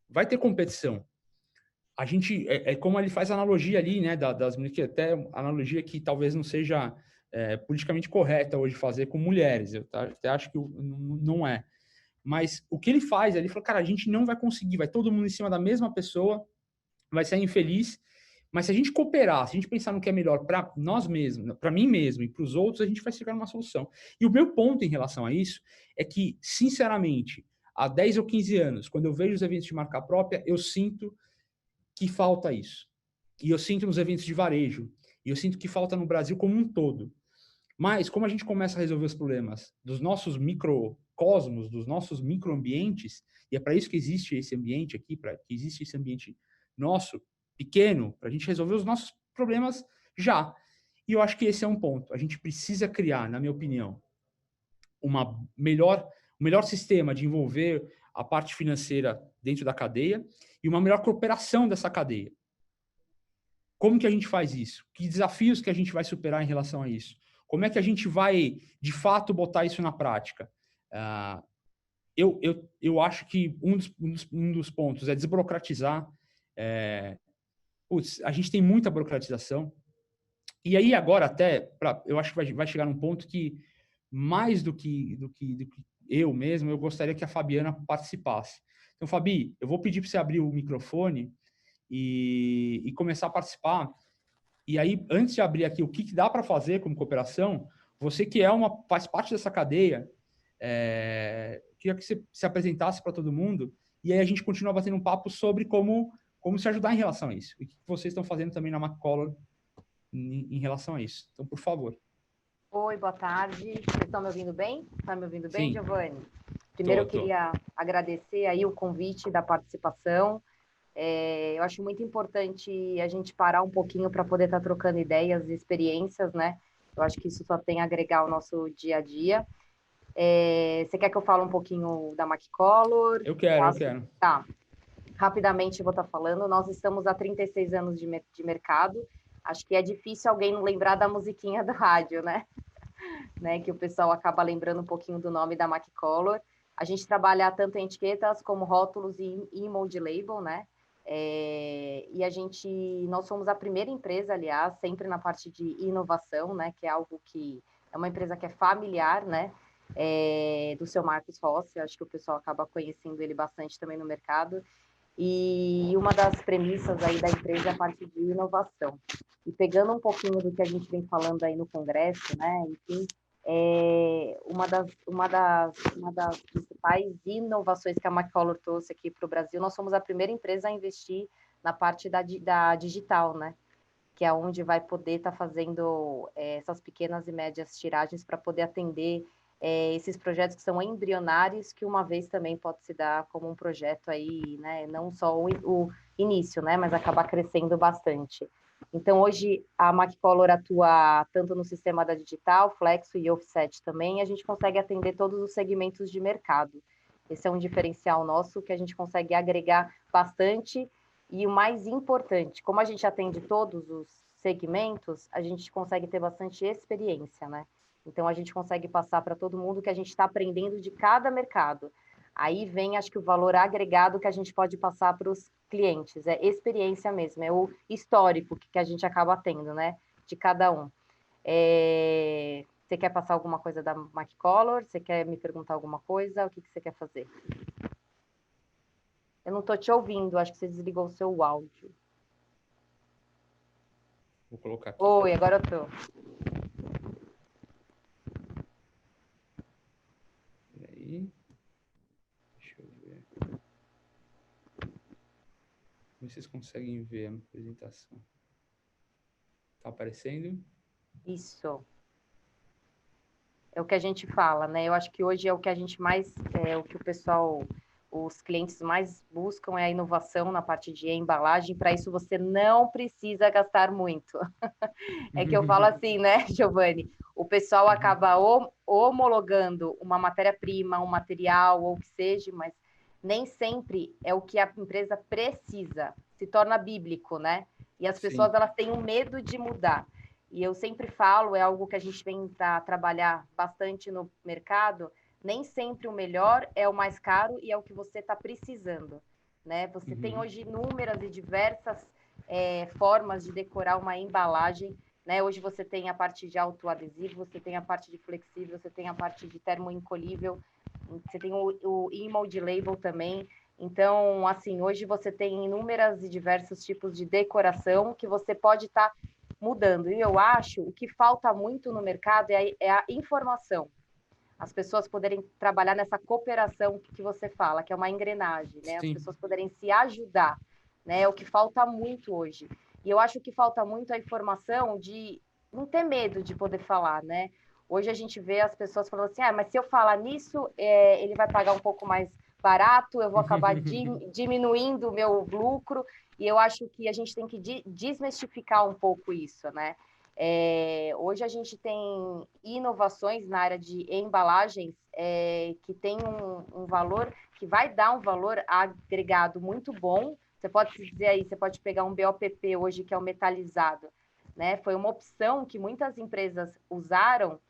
[SPEAKER 1] Vai ter competição. A gente... como ele faz a analogia ali, né, das mulheres, que até analogia que talvez não seja politicamente correta hoje fazer com mulheres. Eu até acho que não é. Mas o que ele faz, ele fala, cara, a gente não vai conseguir, vai todo mundo em cima da mesma pessoa, vai ser infeliz, mas se a gente cooperar, se a gente pensar no que é melhor para nós mesmos, para mim mesmo e para os outros, a gente vai chegar numa solução. E o meu ponto em relação a isso é que, sinceramente, há 10 ou 15 anos, quando eu vejo os eventos de marca própria, eu sinto que falta isso. E eu sinto nos eventos de varejo, e eu sinto que falta no Brasil como um todo. Mas, como a gente começa a resolver os problemas dos nossos microcosmos, dos nossos microambientes, e é para isso que existe esse ambiente aqui, para que existe esse ambiente nosso, pequeno, para a gente resolver os nossos problemas já. E eu acho que esse é um ponto. A gente precisa criar, na minha opinião, um melhor sistema de envolver a parte financeira dentro da cadeia e uma melhor cooperação dessa cadeia. Como que a gente faz isso? Que desafios que a gente vai superar em relação a isso? Como é que a gente vai, de fato, botar isso na prática? Eu acho que um dos pontos é desburocratizar. A gente tem muita burocratização. E aí, agora, eu acho que vai chegar num ponto que, mais do que eu mesmo, eu gostaria que a Fabiana participasse. Então, Fabi, eu vou pedir para você abrir o microfone e começar a participar. E aí, antes de abrir aqui o que dá para fazer como cooperação, você que faz parte dessa cadeia, queria que você se apresentasse para todo mundo, e aí a gente continua batendo um papo sobre como se ajudar em relação a isso. E o que vocês estão fazendo também na McColor em relação a isso. Então, por favor.
[SPEAKER 7] Oi, boa tarde. Vocês estão me ouvindo bem? Está me ouvindo bem,
[SPEAKER 1] Sim.
[SPEAKER 7] Giovanni? Primeiro, eu queria agradecer aí o convite da participação. Eu acho muito importante a gente parar um pouquinho para poder estar trocando ideias e experiências, né? Eu acho que isso só tem a agregar ao nosso dia a dia. Você quer que eu fale um pouquinho da McColor?
[SPEAKER 1] Eu quero.
[SPEAKER 7] Tá. Rapidamente eu vou estar falando. Nós estamos há 36 anos de mercado. Acho que é difícil alguém não lembrar da musiquinha do rádio, né? Que o pessoal acaba lembrando um pouquinho do nome da McColor. A gente trabalha tanto em etiquetas como rótulos e e-mold label, né? Nós somos a primeira empresa, aliás, sempre na parte de inovação, né? Que é algo que é uma empresa que é familiar, né? Do seu Marcos Rossi, acho que o pessoal acaba conhecendo ele bastante também no mercado. E uma das premissas aí da empresa é a parte de inovação. E pegando um pouquinho do que a gente vem falando aí no Congresso, né? Enfim, uma das principais inovações que a McColor trouxe aqui para o Brasil, nós somos a primeira empresa a investir na parte da digital, né? Que é onde vai poder estar fazendo essas pequenas e médias tiragens para poder atender esses projetos que são embrionários, que uma vez também pode se dar como um projeto aí, né? Não só o início, né? Mas acabar crescendo bastante. Então, hoje, a McColor atua tanto no sistema da digital, Flexo e Offset também, e a gente consegue atender todos os segmentos de mercado. Esse é um diferencial nosso que a gente consegue agregar bastante. E o mais importante, como a gente atende todos os segmentos, a gente consegue ter bastante experiência, né? Então, a gente consegue passar para todo mundo que a gente está aprendendo de cada mercado. Aí vem, acho que o valor agregado que a gente pode passar para os clientes. É experiência mesmo, é o histórico que a gente acaba tendo, né? De cada um. Você quer passar alguma coisa da McColor? Você quer me perguntar alguma coisa? O que você quer fazer? Eu não estou te ouvindo, acho que você desligou o seu áudio.
[SPEAKER 1] Vou colocar aqui.
[SPEAKER 7] Oi, agora eu estou.
[SPEAKER 1] Peraí. Deixa eu ver. Vocês conseguem ver a minha apresentação? Tá aparecendo?
[SPEAKER 7] Isso. É o que a gente fala, né? Eu acho que hoje é o que a gente mais, o que o pessoal, os clientes mais buscam é a inovação na parte de embalagem. Para isso você não precisa gastar muito. É que eu falo assim, né, Giovanni? O pessoal acaba homologando uma matéria-prima, um material, ou o que seja, mas nem sempre é o que a empresa precisa. Se torna bíblico, né? E as pessoas, elas têm um medo de mudar. E eu sempre falo, é algo que a gente vem para trabalhar bastante no mercado, nem sempre o melhor é o mais caro e é o que você está precisando, né? Você tem hoje inúmeras e diversas formas de decorar uma embalagem, né? Hoje você tem a parte de autoadesivo, você tem a parte de flexível, você tem a parte de termoencolhível, você tem o e-mold label também. Então, assim, hoje você tem inúmeras e diversos tipos de decoração que você pode estar mudando. E eu acho o que falta muito no mercado é a informação. As pessoas poderem trabalhar nessa cooperação que você fala, que é uma engrenagem, né? As pessoas poderem se ajudar, né? É o que falta muito hoje. E eu acho que falta muito a informação de não ter medo de poder falar, né? Hoje a gente vê as pessoas falando assim, mas se eu falar nisso, ele vai pagar um pouco mais barato, eu vou acabar diminuindo o meu lucro, e eu acho que a gente tem que desmistificar um pouco isso, né? Hoje a gente tem inovações na área de embalagens que tem um valor, que vai dar um valor agregado muito bom. Você pode dizer aí, você pode pegar um BOPP hoje, que é o metalizado, né? Foi uma opção que muitas empresas usaram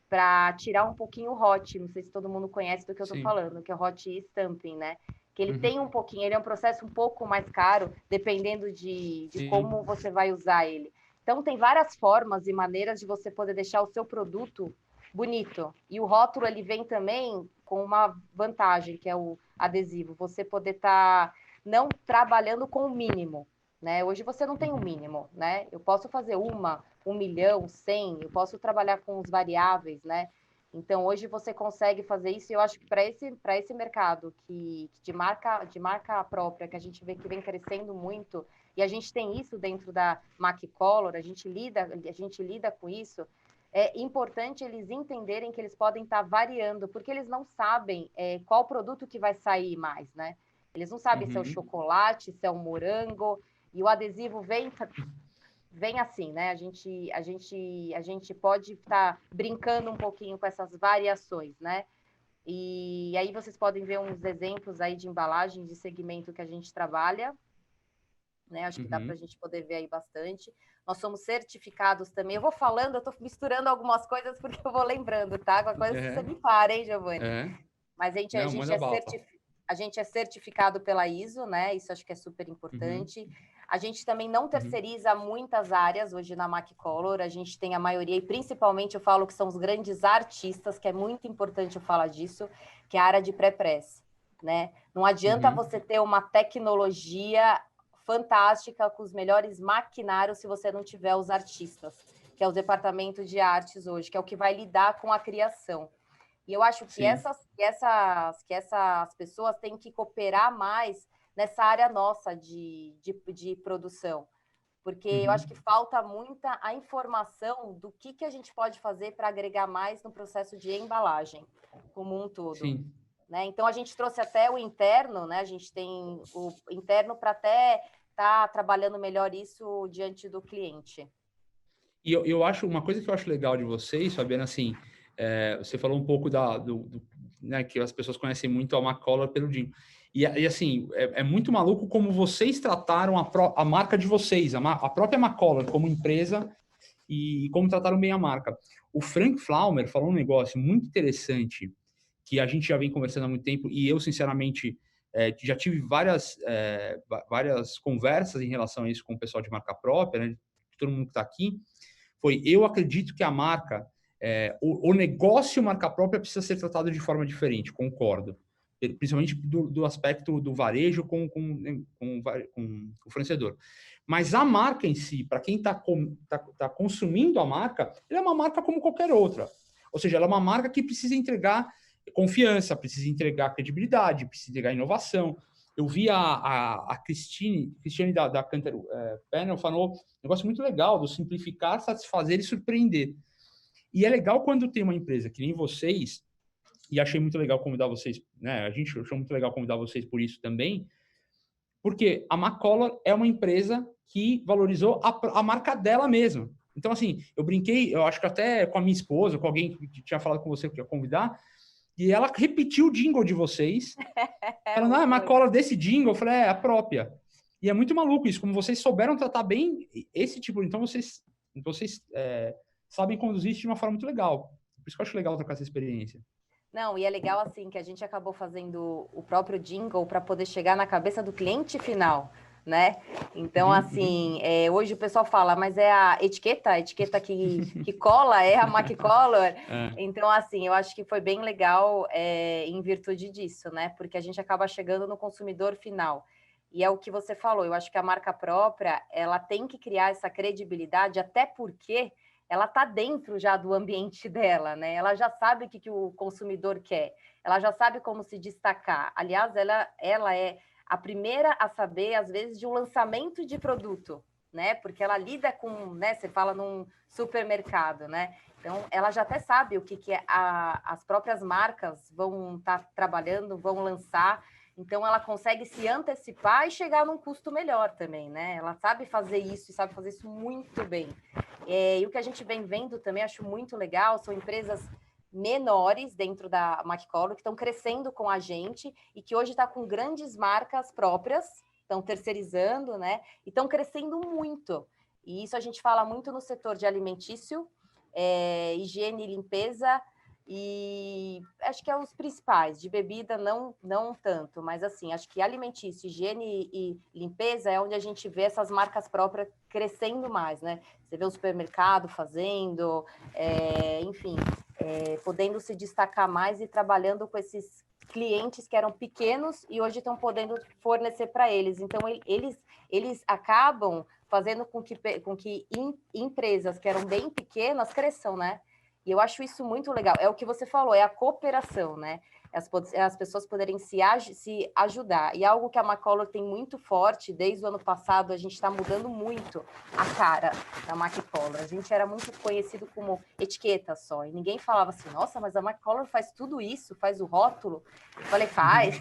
[SPEAKER 7] para tirar um pouquinho o hot, não sei se todo mundo conhece do que eu estou falando, que é o hot stamping, né? Que ele tem um pouquinho, ele é um processo um pouco mais caro, dependendo de como você vai usar ele. Então, tem várias formas e maneiras de você poder deixar o seu produto bonito. E o rótulo, ele vem também com uma vantagem, que é o adesivo. Você poder estar não trabalhando com o mínimo, né? Hoje você não tem o mínimo, né? Eu posso fazer 1 milhão, 100, eu posso trabalhar com os variáveis, né? Então, hoje você consegue fazer isso, e eu acho que para esse mercado de marca própria, que a gente vê que vem crescendo muito, e a gente tem isso dentro da Maquicolor, a gente lida com isso, é importante eles entenderem que eles podem estar variando, porque eles não sabem qual produto que vai sair mais, né? Eles não sabem se é o chocolate, se é o morango, e o adesivo vem assim, né? A gente pode estar brincando um pouquinho com essas variações, né? E aí vocês podem ver uns exemplos aí de embalagem de segmento que a gente trabalha, né? Acho que dá para a gente poder ver aí bastante. Nós somos certificados também. Eu vou falando, eu estou misturando algumas coisas porque eu vou lembrando, tá? Com a coisa você me para, hein, Giovanni? Mas a gente é certificado pela ISO, né? Isso acho que é super importante. A gente também não terceiriza muitas áreas hoje na Maquicolor. A gente tem a maioria, e principalmente eu falo que são os grandes artistas, que é muito importante eu falar disso, que é a área de pré-press, né? Não adianta você ter uma tecnologia fantástica com os melhores maquinários se você não tiver os artistas, que é o departamento de artes hoje, que é o que vai lidar com a criação. E eu acho que essas pessoas têm que cooperar mais nessa área nossa de produção, porque eu acho que falta muita a informação do que a gente pode fazer para agregar mais no processo de embalagem, como um todo.
[SPEAKER 1] Sim.
[SPEAKER 7] Né? Então, a gente trouxe até o interno, né? A gente tem o interno para até estar trabalhando melhor isso diante do cliente.
[SPEAKER 1] E eu acho, uma coisa que eu acho legal de vocês, Fabiana, assim, você falou um pouco né, que as pessoas conhecem muito a Maquicolor pelo Dingo. E assim, é muito maluco como vocês trataram a marca de vocês, a própria Maquicolor como empresa, e como trataram bem a marca. O Frank Flaumer falou um negócio muito interessante, que a gente já vem conversando há muito tempo, e eu, sinceramente, já tive várias conversas em relação a isso com o pessoal de marca própria, né, todo mundo que está aqui, eu acredito que a marca, o negócio marca própria precisa ser tratado de forma diferente, concordo. Principalmente do aspecto do varejo com o fornecedor. Mas a marca em si, para quem está consumindo a marca, ela é uma marca como qualquer outra. Ou seja, ela é uma marca que precisa entregar confiança, precisa entregar credibilidade, precisa entregar inovação. Eu vi a Cristiane da Canter Panel falou um negócio muito legal do simplificar, satisfazer e surpreender. E é legal quando tem uma empresa que nem vocês, e achei muito legal convidar vocês, né? A gente achou muito legal convidar vocês por isso também, porque a Maquicolor é uma empresa que valorizou a marca dela mesma. Então, assim, eu brinquei, eu acho que até com a minha esposa, com alguém que tinha falado com você que ia convidar, e ela repetiu o jingle de vocês, falando, a Maquicolor desse jingle, eu falei, a própria. E é muito maluco isso, como vocês souberam tratar bem esse tipo, então vocês sabem conduzir isso de uma forma muito legal. Por isso que eu acho legal trocar essa experiência.
[SPEAKER 7] Não, e é legal assim que a gente acabou fazendo o próprio jingle para poder chegar na cabeça do cliente final, né? Então, assim, hoje o pessoal fala, mas é a etiqueta que cola, é a Maquicolor. Então, assim, eu acho que foi bem legal em virtude disso, né? Porque a gente acaba chegando no consumidor final. E é o que você falou, eu acho que a marca própria, ela tem que criar essa credibilidade, até porque ela está dentro já do ambiente dela, né? Ela já sabe o que o consumidor quer, ela já sabe como se destacar. Aliás, ela é a primeira a saber, às vezes, de um lançamento de produto, né? Porque ela lida com, né? Você fala num supermercado, né? Então, ela já até sabe o que as próprias marcas vão estar trabalhando, vão lançar. Então, ela consegue se antecipar e chegar num custo melhor também, né? Ela sabe fazer isso e sabe fazer isso muito bem. E o que a gente vem vendo também, acho muito legal, são empresas menores dentro da McCollough que estão crescendo com a gente e que hoje está com grandes marcas próprias, estão terceirizando, né? E estão crescendo muito. E isso a gente fala muito no setor de alimentício, higiene e limpeza, e acho que é os principais, de bebida não tanto, mas assim, acho que alimentício, higiene e limpeza é onde a gente vê essas marcas próprias crescendo mais, né? Você vê o supermercado fazendo, enfim, podendo se destacar mais e trabalhando com esses clientes que eram pequenos e hoje estão podendo fornecer para eles. Então, eles acabam fazendo com que empresas que eram bem pequenas cresçam, né? E eu acho isso muito legal. É o que você falou, é a cooperação, né? As pessoas poderem se ajudar. E algo que a McCollough tem muito forte, desde o ano passado, a gente está mudando muito a cara da McCollough. A gente era muito conhecido como etiqueta só. E ninguém falava assim, nossa, mas a McCollough faz tudo isso, faz o rótulo. Eu falei, faz.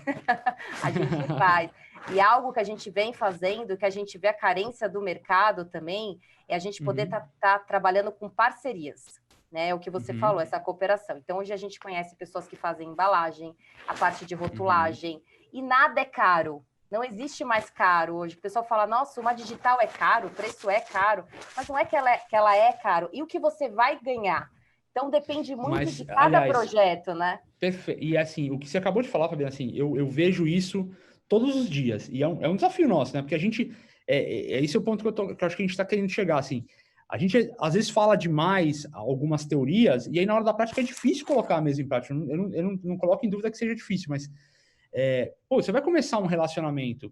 [SPEAKER 7] A gente faz. E algo que a gente vem fazendo, que a gente vê a carência do mercado também, é a gente poder tá trabalhando com parcerias. Né, o que você falou, essa cooperação. Então, hoje a gente conhece pessoas que fazem embalagem, a parte de rotulagem, e nada é caro. Não existe mais caro hoje. O pessoal fala, nossa, uma digital é caro, o preço é caro, mas não é que ela é caro. E o que você vai ganhar? Então, depende muito de cada projeto, né?
[SPEAKER 1] Perfeito. E assim, o que você acabou de falar, Fabiana, assim, eu vejo isso todos os dias. E é um desafio nosso, né? Porque a gente... esse é o ponto que eu acho que a gente está querendo chegar, assim. A gente, às vezes, fala demais algumas teorias, e aí, na hora da prática, é difícil colocar a mesma em prática. Eu não coloco em dúvida que seja difícil, mas... você vai começar um relacionamento,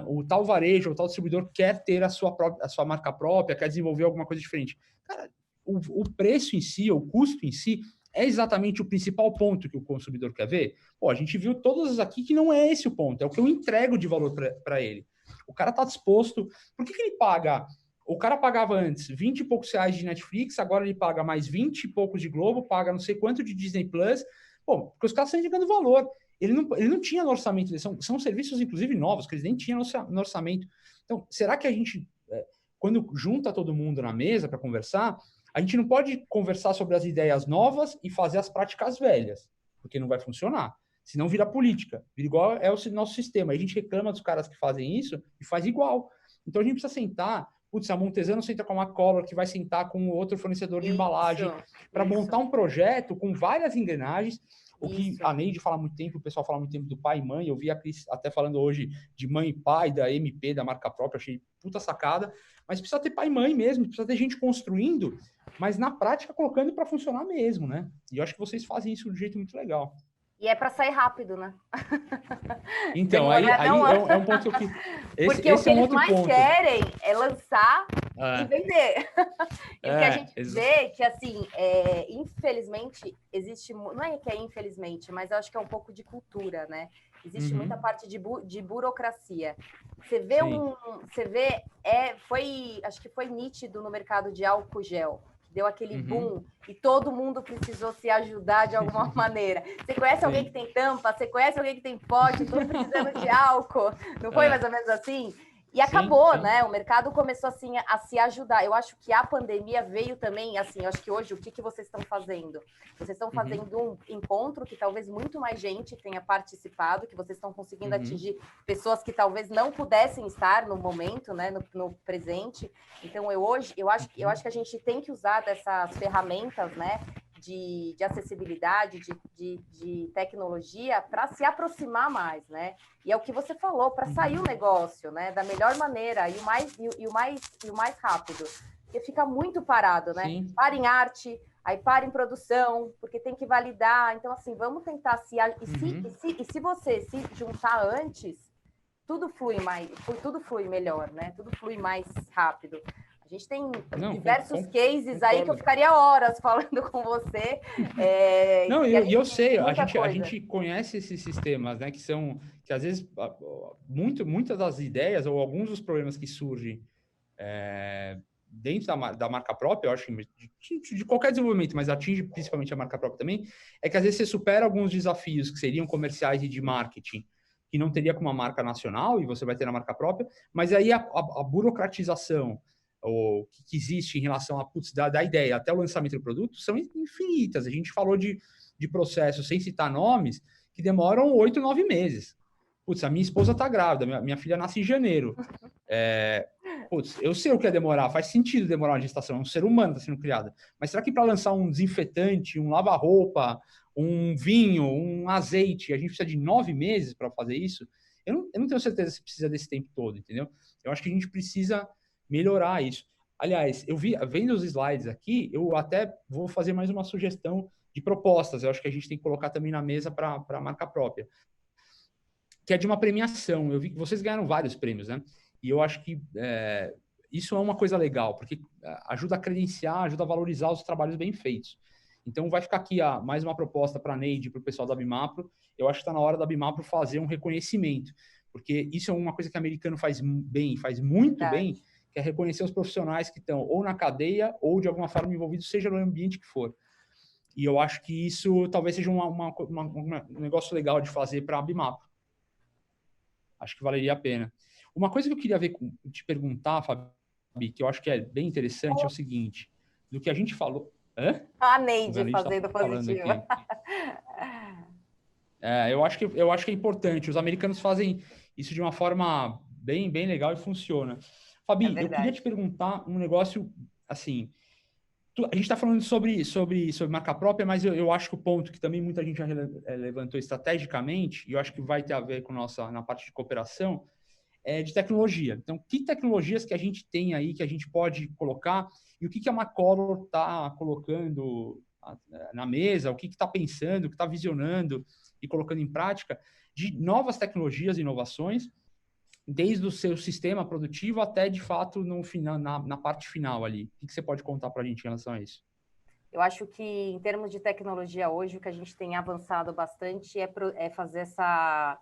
[SPEAKER 1] o tal varejo, o tal distribuidor quer ter a sua marca própria, quer desenvolver alguma coisa diferente. Cara, o preço em si, o custo em si, é exatamente o principal ponto que o consumidor quer ver? A gente viu todos aqui que não é esse o ponto, é o que eu entrego de valor para ele. O cara está disposto... Por que ele paga... O cara pagava antes 20 e poucos reais de Netflix, agora ele paga mais 20 e poucos de Globo, paga não sei quanto de Disney Plus, porque os caras estão indicando valor. Ele não tinha no orçamento, são serviços, inclusive, novos, que eles nem tinham no orçamento. Então, será que a gente, quando junta todo mundo na mesa para conversar, a gente não pode conversar sobre as ideias novas e fazer as práticas velhas, porque não vai funcionar. Senão vira política, vira igual é o nosso sistema. A gente reclama dos caras que fazem isso e faz igual. Então, a gente precisa sentar... a Montesano senta com a McCollough, que vai sentar com outro fornecedor de embalagem, para montar um projeto com várias engrenagens, o que a Neide fala há muito tempo, o pessoal fala há muito tempo do pai e mãe, eu vi a Cris até falando hoje de mãe e pai, da MP, da marca própria, achei puta sacada, mas precisa ter pai e mãe mesmo, precisa ter gente construindo, mas na prática colocando para funcionar mesmo, né? E eu acho que vocês fazem isso de um jeito muito legal.
[SPEAKER 7] E é para sair rápido, né?
[SPEAKER 1] Então, aí é um ponto que...
[SPEAKER 7] Porque o que eles mais querem é lançar e vender. E o que a gente vê que, assim, infelizmente, existe... Não é que é infelizmente, mas eu acho que é um pouco de cultura, né? Existe muita parte de burocracia. Você vê acho que foi nítido no mercado de álcool gel. Deu aquele boom e todo mundo precisou se ajudar de alguma maneira. Você conhece alguém que tem tampa? Você conhece alguém que tem pote? Estou precisando de álcool. Não foi mais ou menos assim? E acabou, né? O mercado começou assim a se ajudar. Eu acho que a pandemia veio também, assim, eu acho que hoje o que vocês estão fazendo? Vocês estão fazendo um encontro que talvez muito mais gente tenha participado, que vocês estão conseguindo atingir pessoas que talvez não pudessem estar no momento, né? No presente. Então, eu acho que a gente tem que usar dessas ferramentas, né? De acessibilidade, de tecnologia, para se aproximar mais, né? E é o que você falou, para sair o negócio, né? Da melhor maneira e o mais rápido. Porque fica muito parado, né? Sim. Para em arte, aí para em produção, porque tem que validar. Então, assim, vamos tentar se você se juntar antes, tudo flui melhor, né? Tudo flui mais rápido. A gente tem diversos cases aí que eu ficaria horas falando com você.
[SPEAKER 1] Eu sei, a gente conhece esses sistemas, né? Que às vezes muitas das ideias ou alguns dos problemas que surgem dentro da marca própria, eu acho que de qualquer desenvolvimento, mas atinge principalmente a marca própria também, é que às vezes você supera alguns desafios que seriam comerciais e de marketing, que não teria com uma marca nacional, e você vai ter na marca própria, mas aí a burocratização que existe em relação da ideia até o lançamento do produto são infinitas. A gente falou de processos, sem citar nomes, que demoram 8, 9 meses. Putz, a minha esposa está grávida, minha filha nasce em janeiro. Eu sei o que é demorar, faz sentido demorar uma gestação, é um ser humano está sendo criado. Mas será que para lançar um desinfetante, um lava-roupa, um vinho, um azeite, a gente precisa de 9 meses para fazer isso? Eu não tenho certeza se precisa desse tempo todo, entendeu? Eu acho que a gente precisa melhorar isso. Aliás, vendo os slides aqui, eu até vou fazer mais uma sugestão de propostas. Eu acho que a gente tem que colocar também na mesa para a marca própria, que é de uma premiação. Eu vi que vocês ganharam vários prêmios, né? E eu acho que isso é uma coisa legal, porque ajuda a credenciar, ajuda a valorizar os trabalhos bem feitos. Então, vai ficar aqui mais uma proposta para a Neide e para o pessoal da Bimapro. Eu acho que está na hora da Bimapro fazer um reconhecimento, porque isso é uma coisa que o americano faz bem, faz muito bem, que é reconhecer os profissionais que estão ou na cadeia ou de alguma forma envolvidos, seja no ambiente que for. E eu acho que isso talvez seja um negócio legal de fazer para a Bimapro. Acho que valeria a pena. Uma coisa que eu queria te perguntar, Fabi, que eu acho que é bem interessante, é o seguinte, do que a gente falou... Hã?
[SPEAKER 7] A Neide fazendo positivo.
[SPEAKER 1] Eu acho que é importante. Os americanos fazem isso de uma forma bem legal e funciona. Fabi, eu queria te perguntar um negócio, assim... A gente está falando sobre marca própria, mas eu acho que o ponto que também muita gente já levantou estrategicamente, e eu acho que vai ter a ver com na parte de cooperação, é de tecnologia. Então, que tecnologias que a gente tem aí, que a gente pode colocar, e o que a Macolor está colocando na mesa, o que está pensando, o que está visionando e colocando em prática de novas tecnologias e inovações, desde o seu sistema produtivo até, de fato, no final, na parte final ali. O que você pode contar para a gente em relação a isso?
[SPEAKER 7] Eu acho que, em termos de tecnologia hoje, o que a gente tem avançado bastante é fazer essa...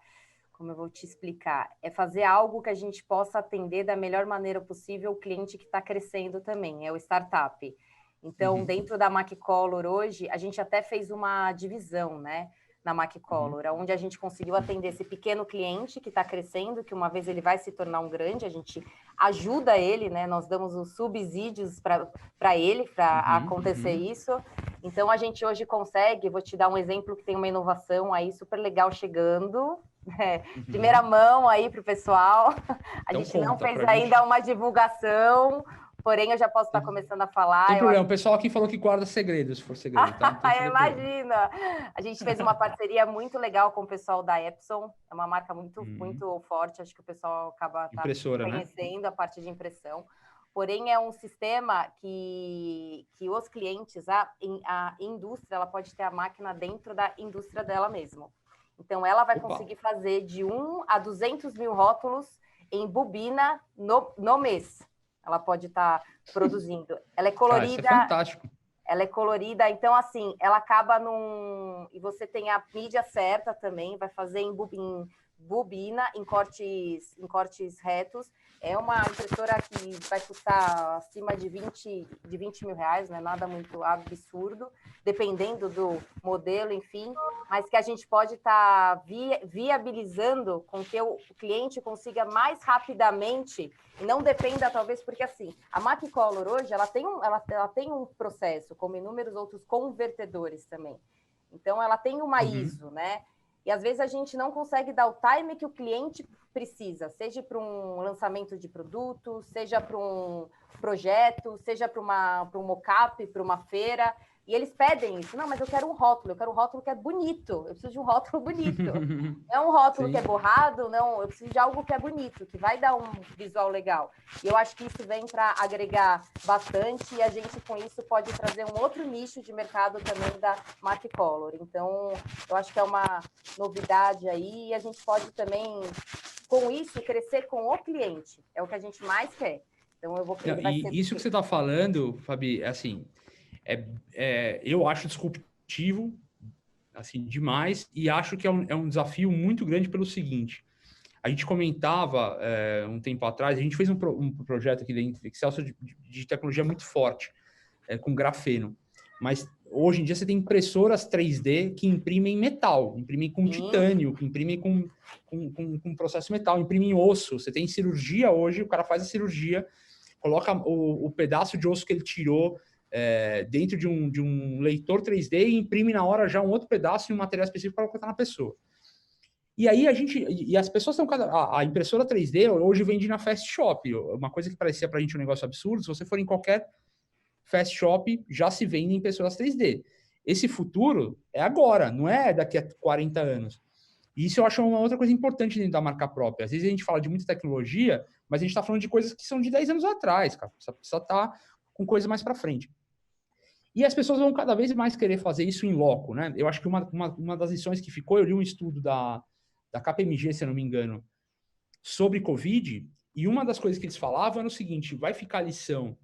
[SPEAKER 7] Como eu vou te explicar? É fazer algo que a gente possa atender da melhor maneira possível o cliente que está crescendo também, é o startup. Então, dentro da Macolor hoje, a gente até fez uma divisão, né? Na Macolor, onde a gente conseguiu atender esse pequeno cliente que está crescendo, que uma vez ele vai se tornar um grande, a gente ajuda ele, né? Nós damos os subsídios para ele, para acontecer isso. Então, a gente hoje consegue, vou te dar um exemplo que tem uma inovação aí super legal chegando, primeira mão aí para o pessoal. A gente não fez ainda uma divulgação, porém eu já posso estar começando a falar.
[SPEAKER 1] Tem problema, o pessoal aqui falou que guarda segredo, se for segredo. Tá?
[SPEAKER 7] Imagina! A gente fez uma parceria muito legal com o pessoal da Epson, é uma marca muito forte, acho que o pessoal acaba conhecendo, né? A parte de impressão. Porém, é um sistema que os clientes, a indústria, ela pode ter a máquina dentro da indústria dela mesma. Então, ela vai conseguir fazer de 1 a 200 mil rótulos em bobina no mês. Ela pode estar produzindo. Ela é colorida.
[SPEAKER 1] Isso é fantástico.
[SPEAKER 7] Ela é colorida. Então, assim, ela acaba E você tem a mídia certa também, vai fazer em bobina, em cortes retos. É uma impressora que vai custar acima de 20 mil reais, não é nada muito absurdo, dependendo do modelo, enfim, mas que a gente pode estar viabilizando com que o cliente consiga mais rapidamente e não dependa, talvez, porque assim, a Macolor hoje, ela tem um processo, como inúmeros outros convertedores também. Então, ela tem uma ISO, né? E às vezes a gente não consegue dar o time que o cliente precisa, seja para um lançamento de produto, seja para um projeto, seja para um mock-up, para uma feira. E eles pedem isso. Não, mas eu quero um rótulo que é bonito. Eu preciso de um rótulo bonito. É um rótulo que é borrado, não. Eu preciso de algo que é bonito, que vai dar um visual legal. E eu acho que isso vem para agregar bastante e a gente, com isso, pode trazer um outro nicho de mercado também da Macolor. Então, eu acho que é uma novidade aí e a gente pode também, com isso, crescer com o cliente. É o que a gente mais quer. Então, eu vou...
[SPEAKER 1] Isso que você está falando, Fabi, é assim... eu acho disruptivo assim, demais, e acho que é um desafio muito grande pelo seguinte: A gente comentava um tempo atrás, a gente fez um projeto aqui dentro, Excelsior, de tecnologia muito forte, com grafeno. Mas hoje em dia você tem impressoras 3D que imprimem metal, imprimem com titânio, imprimem com processo metal, imprimem osso. Você tem cirurgia hoje, o cara faz a cirurgia, coloca o pedaço de osso que ele tirou dentro de um leitor 3D e imprime na hora já um outro pedaço em um material específico para colocar na pessoa. E aí as pessoas estão a impressora 3D hoje vende na Fast Shop, uma coisa que parecia para a gente um negócio absurdo. Se você for em qualquer Fast Shop, já se vende impressoras 3D. Esse futuro é agora, não é daqui a 40 anos. E isso eu acho uma outra coisa importante dentro da marca própria. Às vezes a gente fala de muita tecnologia, mas a gente está falando de coisas que são de 10 anos atrás, cara. Precisa estar com coisa mais para frente. E as pessoas vão cada vez mais querer fazer isso em loco, né? Eu acho que uma das lições que ficou, eu li um estudo da KPMG, se eu não me engano, sobre Covid, e uma das coisas que eles falavam era o seguinte: vai ficar a lição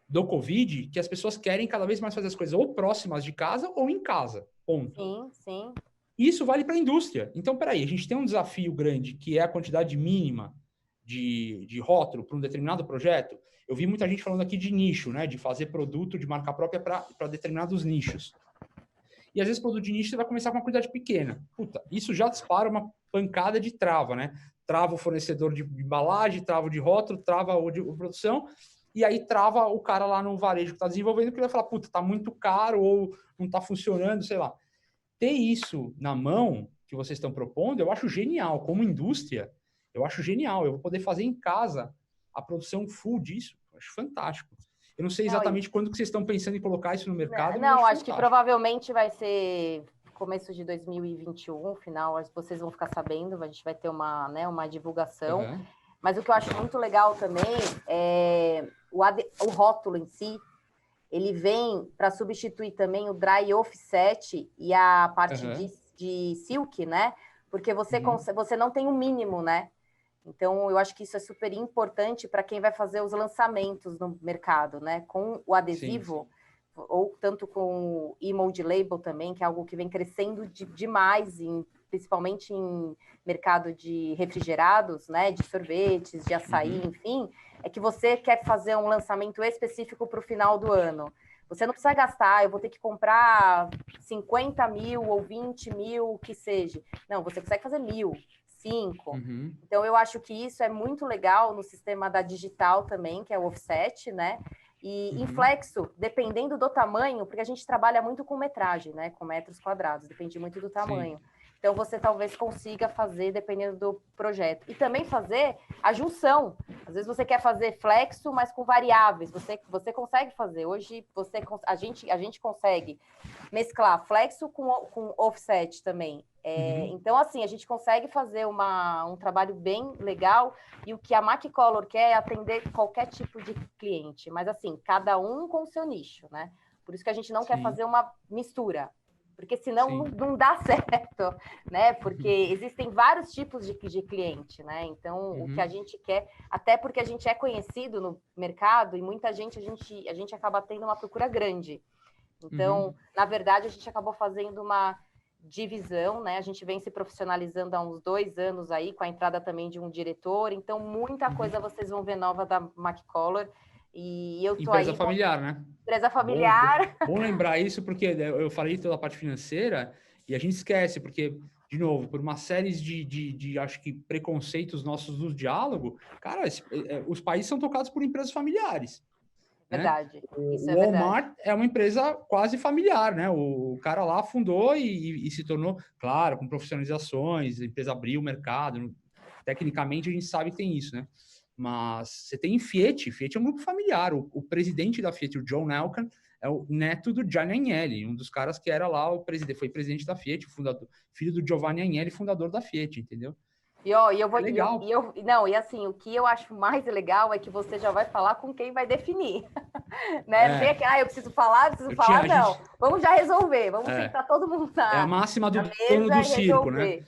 [SPEAKER 1] do Covid que as pessoas querem cada vez mais fazer as coisas ou próximas de casa ou em casa, ponto.
[SPEAKER 7] Sim, sim.
[SPEAKER 1] Isso vale para a indústria. Então, peraí, a gente tem um desafio grande, que é a quantidade mínima de rótulo para um determinado projeto. Eu vi muita gente falando aqui de nicho, né? De fazer produto de marca própria para determinados nichos. E às vezes produto de nicho você vai começar com uma quantidade pequena. Puta, isso já dispara uma pancada de trava, né? Trava o fornecedor de embalagem, trava o de rótulo, trava o de produção, e aí trava o cara lá no varejo que está desenvolvendo, que ele vai falar, puta, tá muito caro ou não tá funcionando, sei lá. Ter isso na mão que vocês estão propondo, eu acho genial. Como indústria, eu acho genial. Eu vou poder fazer em casa a produção full disso. Eu acho fantástico. Eu não sei exatamente quando que vocês estão pensando em colocar isso no mercado.
[SPEAKER 7] Não, acho que provavelmente vai ser começo de 2021, final, vocês vão ficar sabendo, a gente vai ter uma divulgação.
[SPEAKER 1] Uhum.
[SPEAKER 7] Mas o que eu acho muito legal também é o rótulo em si. Ele vem para substituir também o dry offset e a parte de silk, né? Porque você não tem um mínimo, né? Então, eu acho que isso é super importante para quem vai fazer os lançamentos no mercado, né? Com o adesivo, sim. Ou tanto com o e-mold label também, que é algo que vem crescendo demais, principalmente em mercado de refrigerados, né? De sorvetes, de açaí, enfim. É que você quer fazer um lançamento específico para o final do ano. Você não precisa gastar, eu vou ter que comprar 50 mil ou 20 mil, o que seja. Não, você consegue fazer 1.000, 5. Então, eu acho que isso é muito legal no sistema da digital também, que é o offset, né? E em flexo, dependendo do tamanho, porque a gente trabalha muito com metragem, né? Com metros quadrados, depende muito do tamanho. Sim. Então, você talvez consiga fazer dependendo do projeto. E também fazer a junção. Às vezes você quer fazer flexo, mas com variáveis. Você consegue fazer. Hoje, a gente consegue mesclar flexo com offset também. Então, assim, a gente consegue fazer um trabalho bem legal. E o que a Maquicolor quer é atender qualquer tipo de cliente. Mas, assim, cada um com o seu nicho, né? Por isso que a gente não quer fazer uma mistura. Porque senão não dá certo, né? Porque existem vários tipos de cliente, né? Então, o que a gente quer, até porque a gente é conhecido no mercado e muita gente, a gente acaba tendo uma procura grande. Então, na verdade, a gente acabou fazendo uma divisão, né? A gente vem se profissionalizando há uns 2 anos aí, com a entrada também de um diretor. Então, muita coisa vocês vão ver nova da Maquicolor. E eu tô
[SPEAKER 1] empresa familiar, né?
[SPEAKER 7] Empresa familiar.
[SPEAKER 1] Bom lembrar isso, porque eu falei toda a parte financeira e a gente esquece, porque, de novo, por uma série de acho que, preconceitos nossos no diálogo, cara, os países são tocados por empresas familiares.
[SPEAKER 7] Verdade.
[SPEAKER 1] Né?
[SPEAKER 7] Isso
[SPEAKER 1] o Walmart é uma empresa quase familiar, né? O cara lá fundou e se tornou, claro, com profissionalizações, a empresa abriu o mercado. Tecnicamente, a gente sabe que tem isso, né? Mas você tem Fiat é um grupo familiar. O presidente da Fiat, o John Elkann, é o neto do Gianni Agnelli, um dos caras que era lá foi presidente da Fiat, filho do Giovanni Agnelli, fundador da Fiat, entendeu?
[SPEAKER 7] Legal. E assim, o que eu acho mais legal é que você já vai falar com quem vai definir. Né? Não tem eu preciso falar, não. Vamos já resolver, vamos sentar todo mundo na
[SPEAKER 1] É a máxima do dono do circo, né?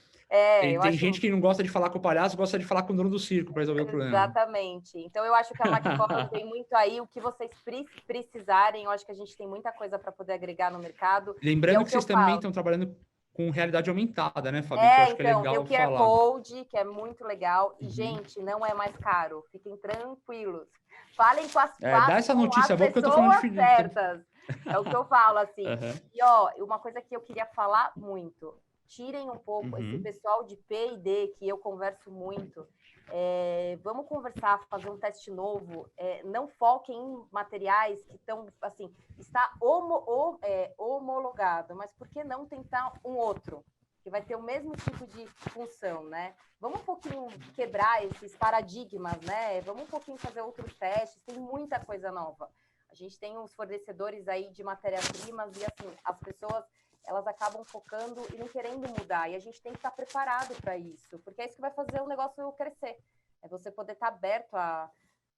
[SPEAKER 1] Tem gente que não gosta de falar com o palhaço, gosta de falar com o dono do circo para resolver o problema.
[SPEAKER 7] Exatamente. Então, eu acho que a Maquicolor tem muito aí. O que vocês precisarem, eu acho que a gente tem muita coisa para poder agregar no mercado.
[SPEAKER 1] Lembrando que vocês também estão trabalhando com realidade aumentada, né, Fabi? Que eu acho que é legal
[SPEAKER 7] tem o QR
[SPEAKER 1] falar.
[SPEAKER 7] Code, que é muito legal. E, gente, não é mais caro. Fiquem tranquilos. Falem com as,
[SPEAKER 1] dá essa notícia boa, porque eu tô
[SPEAKER 7] pessoas
[SPEAKER 1] falando de...
[SPEAKER 7] certas. É o que eu falo, assim.
[SPEAKER 1] Uhum.
[SPEAKER 7] E, ó, uma coisa que eu queria falar muito. Tirem um pouco esse
[SPEAKER 1] Uhum.
[SPEAKER 7] pessoal de P&D, que eu converso muito. Vamos conversar, fazer um teste novo. Não foquem em materiais que estão, assim, está homologado. Mas por que não tentar um outro? Que vai ter o mesmo tipo de função, né? Vamos um pouquinho quebrar esses paradigmas, né? Vamos um pouquinho fazer outros testes, tem muita coisa nova. A gente tem uns fornecedores aí de matérias-primas e, assim, as pessoas, elas acabam focando e não querendo mudar. E a gente tem que estar preparado para isso, porque é isso que vai fazer o negócio crescer. É você poder estar aberto à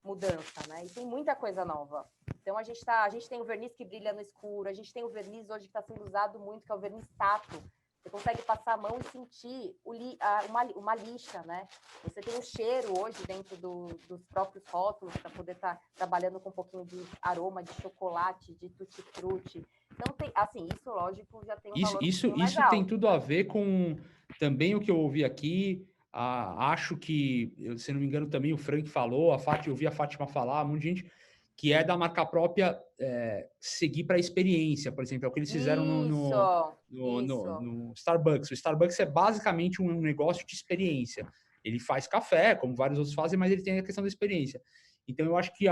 [SPEAKER 7] mudança, né? E tem muita coisa nova. Então, a gente tem o verniz que brilha no escuro, a gente tem o verniz hoje que está sendo usado muito, que é o verniz tato. Você consegue passar a mão e sentir uma lixa, né? Você tem um cheiro hoje dentro dos próprios rótulos para poder estar trabalhando com um pouquinho de aroma de chocolate, de tutti-frutti. Então, tem, assim, isso, lógico, já tem um valor
[SPEAKER 1] Isso tem tudo a ver com também o que eu ouvi aqui. Acho que, se não me engano, também o Frank falou, eu ouvi a Fátima falar, um monte de gente, que é da marca própria seguir para a experiência, por exemplo, é o que eles fizeram no Starbucks. O Starbucks é basicamente um negócio de experiência. Ele faz café, como vários outros fazem, mas ele tem a questão da experiência. Então, eu acho que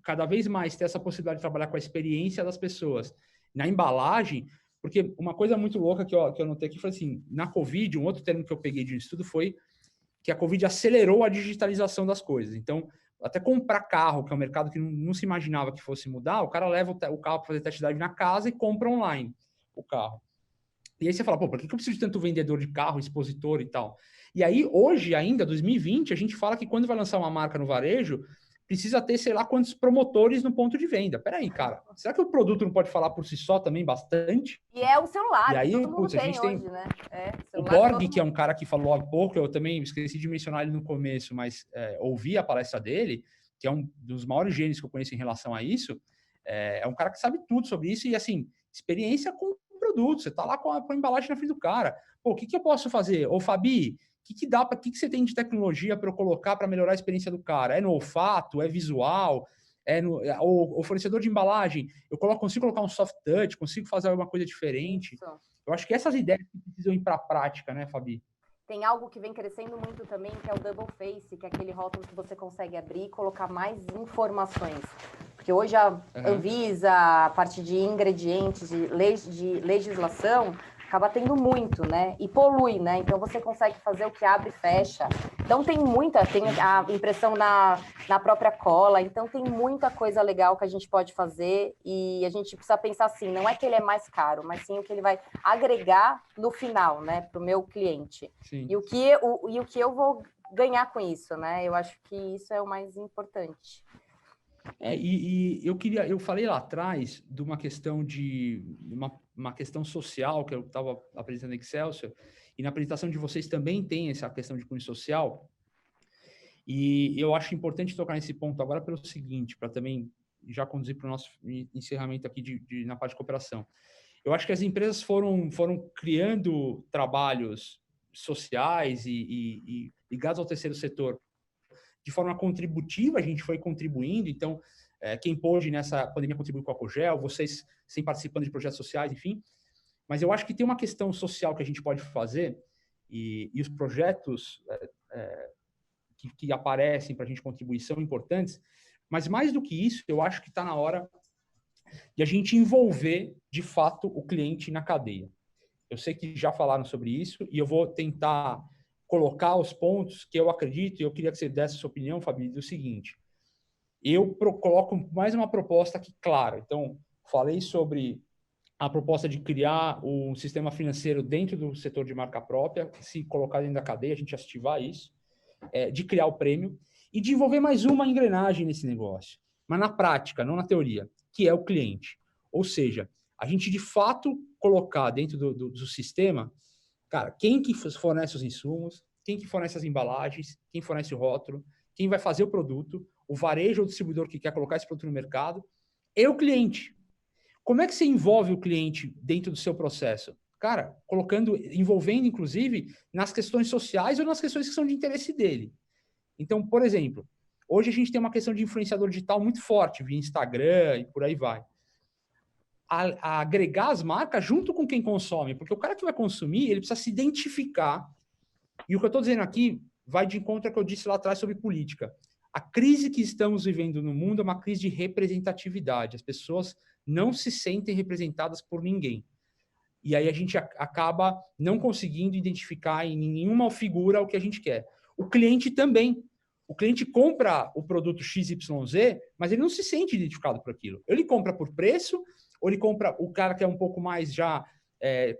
[SPEAKER 1] cada vez mais ter essa possibilidade de trabalhar com a experiência das pessoas. Na embalagem, porque uma coisa muito louca que eu notei aqui foi assim, na Covid, um outro termo que eu peguei de um estudo foi que a Covid acelerou a digitalização das coisas. Então, até comprar carro, que é um mercado que não se imaginava que fosse mudar, o cara leva o carro para fazer test drive na casa e compra online o carro. E aí você fala, pô, por que eu preciso de tanto vendedor de carro, expositor e tal? E aí, hoje ainda, 2020, a gente fala que quando vai lançar uma marca no varejo, precisa ter, sei lá, quantos promotores no ponto de venda. Peraí, cara, será que o produto não pode falar por si só também bastante?
[SPEAKER 7] E é o celular,
[SPEAKER 1] e aí,
[SPEAKER 7] todo mundo
[SPEAKER 1] a gente tem
[SPEAKER 7] hoje, né?
[SPEAKER 1] o Borg, que é um cara que falou há pouco, eu também esqueci de mencionar ele no começo, mas ouvi a palestra dele, que é um dos maiores gênios que eu conheço em relação a isso. É um cara que sabe tudo sobre isso e, assim, experiência com o produto. Você tá lá com a embalagem na frente do cara. Pô, o que eu posso fazer? Ô, Fabi, o que você tem de tecnologia para eu colocar para melhorar a experiência do cara? É no olfato? É visual? O fornecedor de embalagem, consigo colocar um soft touch, consigo fazer alguma coisa diferente.
[SPEAKER 7] Isso.
[SPEAKER 1] Eu acho que essas ideias precisam ir para a prática, né, Fabi?
[SPEAKER 7] Tem algo que vem crescendo muito também, que é o Double Face, que é aquele rótulo que você consegue abrir e colocar mais informações. Porque hoje a Anvisa, a parte de ingredientes, de legislação, acaba tendo muito, né? E polui, né? Então você consegue fazer o que abre e fecha. Então tem a impressão na própria cola, então tem muita coisa legal que a gente pode fazer e a gente precisa pensar assim, não é que ele é mais caro, mas sim o que ele vai agregar no final, né? Para o meu cliente.
[SPEAKER 1] Sim.
[SPEAKER 7] E o que eu vou ganhar com isso, né? Eu acho que isso é o mais importante.
[SPEAKER 1] Eu falei lá atrás de uma questão uma questão social que eu estava apresentando em Excelsior, e na apresentação de vocês também tem essa questão de cunho social, e eu acho importante tocar nesse ponto agora pelo seguinte, para também já conduzir para o nosso encerramento aqui na parte de cooperação. Eu acho que as empresas foram criando trabalhos sociais e ligados ao terceiro setor de forma contributiva, a gente foi contribuindo, então, quem pôde nessa pandemia contribuir com a Cogel, vocês sem participando de projetos sociais, enfim, mas eu acho que tem uma questão social que a gente pode fazer, e os projetos que aparecem para a gente contribuir são importantes, mas mais do que isso, eu acho que está na hora de a gente envolver, de fato, o cliente na cadeia. Eu sei que já falaram sobre isso, e eu vou tentar colocar os pontos que eu acredito, e eu queria que você desse a sua opinião, Fabi, do seguinte. Eu coloco mais uma proposta aqui, claro. Então, falei sobre a proposta de criar um sistema financeiro dentro do setor de marca própria, se colocar dentro da cadeia, a gente ativar isso, de criar o prêmio, e de envolver mais uma engrenagem nesse negócio, mas na prática, não na teoria, que é o cliente. Ou seja, a gente, de fato, colocar dentro do sistema, cara, quem que fornece os insumos, quem que fornece as embalagens, quem fornece o rótulo, quem vai fazer o produto, o varejo ou o distribuidor que quer colocar esse produto no mercado, e o cliente. Como é que você envolve o cliente dentro do seu processo? cara, envolvendo, inclusive, nas questões sociais ou nas questões que são de interesse dele. Então, por exemplo, hoje a gente tem uma questão de influenciador digital muito forte, via Instagram e por aí vai. A agregar as marcas junto com quem consome, porque o cara que vai consumir, ele precisa se identificar. E o que eu estou dizendo aqui vai de encontro ao que eu disse lá atrás sobre política. A crise que estamos vivendo no mundo é uma crise de representatividade. As pessoas não se sentem representadas por ninguém. E aí a gente acaba não conseguindo identificar em nenhuma figura o que a gente quer. O cliente também. O cliente compra o produto XYZ, mas ele não se sente identificado por aquilo. Ele compra por preço, ou ele compra, o cara que é um pouco mais já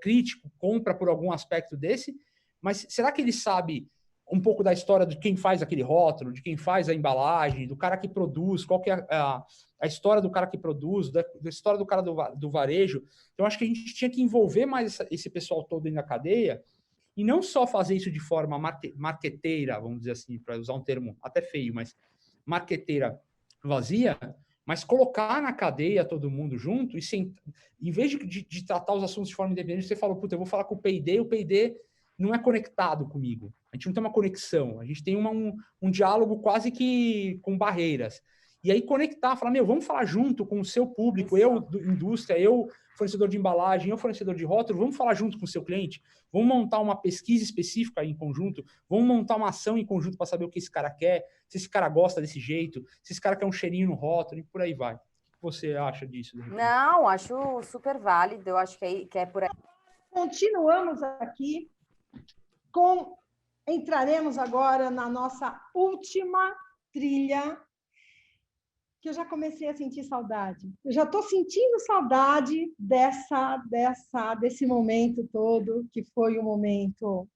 [SPEAKER 1] crítico, compra por algum aspecto desse, mas será que ele sabe um pouco da história de quem faz aquele rótulo, de quem faz a embalagem, do cara que produz, qual que é a história do cara que produz, da história do cara do varejo? Então, acho que a gente tinha que envolver mais esse pessoal todo dentro da cadeia e não só fazer isso de forma marqueteira, vamos dizer assim, para usar um termo até feio, mas marqueteira vazia, mas colocar na cadeia todo mundo junto e em vez de tratar os assuntos de forma independente, você fala, puta, eu vou falar com o P&D não é conectado comigo. A gente não tem uma conexão, a gente tem um diálogo quase que com barreiras. E aí conectar, falar, vamos falar junto com o seu público, eu, indústria, eu, fornecedor de embalagem, eu, fornecedor de rótulo, vamos falar junto com o seu cliente, vamos montar uma pesquisa específica em conjunto, vamos montar uma ação em conjunto para saber o que esse cara quer, se esse cara gosta desse jeito, se esse cara quer um cheirinho no rótulo, e por aí vai. O que você acha disso?
[SPEAKER 7] Não, acho super válido, eu acho que é por aí.
[SPEAKER 8] Continuamos aqui entraremos agora na nossa última trilha, que eu já comecei a sentir saudade. Eu já estou sentindo saudade desse momento todo, que foi um momento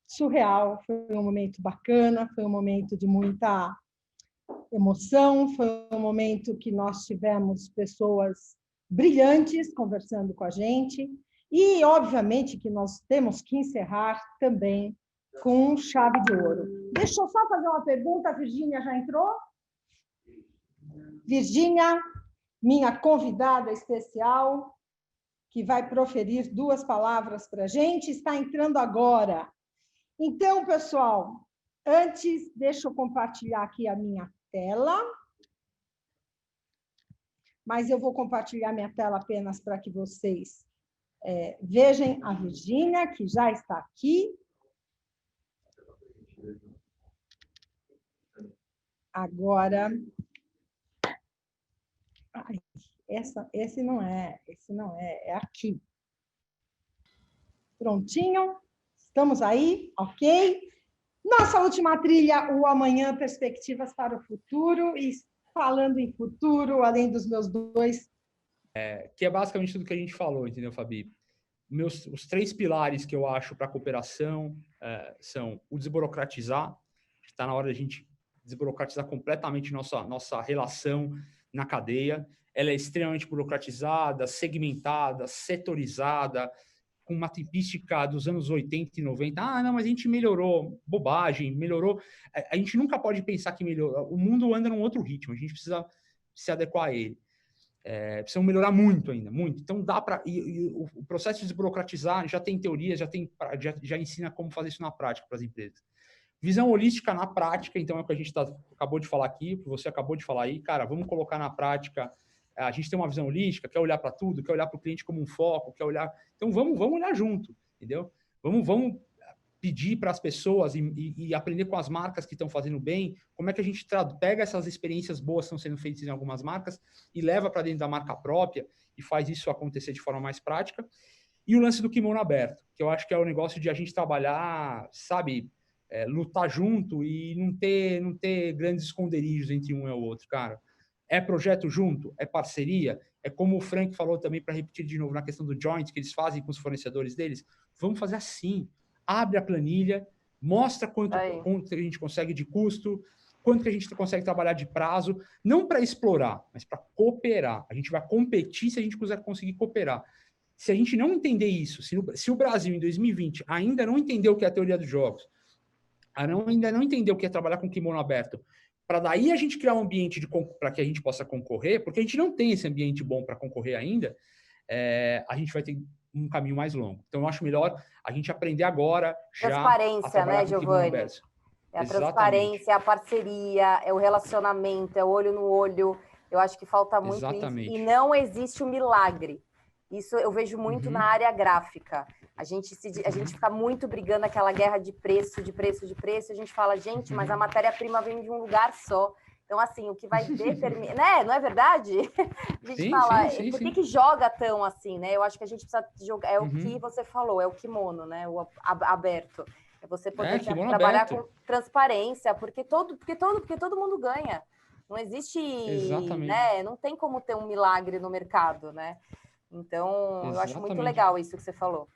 [SPEAKER 8] surreal, foi um momento bacana, foi um momento de muita emoção, foi um momento que nós tivemos pessoas brilhantes conversando com a gente, e, obviamente, que nós temos que encerrar também com chave de ouro. Deixa eu só fazer uma pergunta, a Virgínia já entrou? Virgínia, minha convidada especial, que vai proferir 2 palavras para a gente, está entrando agora. Então, pessoal, antes, deixa eu compartilhar aqui a minha tela. Mas eu vou compartilhar minha tela apenas para que vocês vejam a Virgínia, que já está aqui. Agora, esse não é, é aqui. Prontinho, estamos aí, ok? Nossa última trilha, o Amanhã, Perspectivas para o Futuro, e falando em futuro, além dos meus 2...
[SPEAKER 1] que é basicamente tudo que a gente falou, entendeu, Fabi? Os 3 pilares que eu acho para a cooperação são o desburocratizar, está na hora da gente desburocratizar completamente nossa relação na cadeia. Ela é extremamente burocratizada, segmentada, setorizada, com uma tipística dos anos 80 e 90. Ah, não, mas a gente melhorou. Bobagem, melhorou. A gente nunca pode pensar que melhorou. O mundo anda num outro ritmo, a gente precisa se adequar a ele. Precisam melhorar muito ainda, muito. Então, dá para... o processo de desburocratizar já tem teoria, já ensina como fazer isso na prática para as empresas. Visão holística na prática, então é o que a gente acabou de falar aqui, o que você acabou de falar aí. Cara, vamos colocar na prática. A gente tem uma visão holística, quer olhar para tudo, quer olhar para o cliente como um foco, quer olhar... Então, vamos olhar junto, entendeu? Vamos pedir para as pessoas e aprender com as marcas que estão fazendo bem, como é que a gente pega essas experiências boas que estão sendo feitas em algumas marcas e leva para dentro da marca própria e faz isso acontecer de forma mais prática. E o lance do kimono aberto, que eu acho que é o negócio de a gente trabalhar, sabe, lutar junto e não ter grandes esconderijos entre um e o outro, cara. É projeto junto? É parceria? É como o Frank falou também, para repetir de novo, na questão do joint que eles fazem com os fornecedores deles. Vamos fazer assim. Abre a planilha, mostra quanto a gente consegue de custo, quanto que a gente consegue trabalhar de prazo, não para explorar, mas para cooperar. A gente vai competir se a gente conseguir cooperar. Se a gente não entender isso, se o Brasil, em 2020, ainda não entendeu o que é a teoria dos jogos, ainda não entendeu o que é trabalhar com kimono aberto, para daí a gente criar um ambiente para que a gente possa concorrer, porque a gente não tem esse ambiente bom para concorrer ainda, a gente vai ter um caminho mais longo. Então, eu acho melhor a gente aprender agora já
[SPEAKER 7] transparência, né, Giovanni? É a transparência, é a parceria, é o relacionamento, é o olho no olho. Eu acho que falta muito isso. E não existe um milagre. Isso eu vejo muito na área gráfica. A gente fica muito brigando aquela guerra de preço. A gente fala, gente, mas a matéria-prima vem de um lugar só. Então, assim, o que vai determinar... né? Não é verdade? A gente fala, por que joga tão assim, né? Eu acho que a gente precisa jogar... É o que você falou, é o kimono, né? O aberto. É você poder trabalhar com transparência, porque todo mundo ganha. Não existe... né? Não tem como ter um milagre no mercado, né? Então, eu acho muito legal isso que você falou.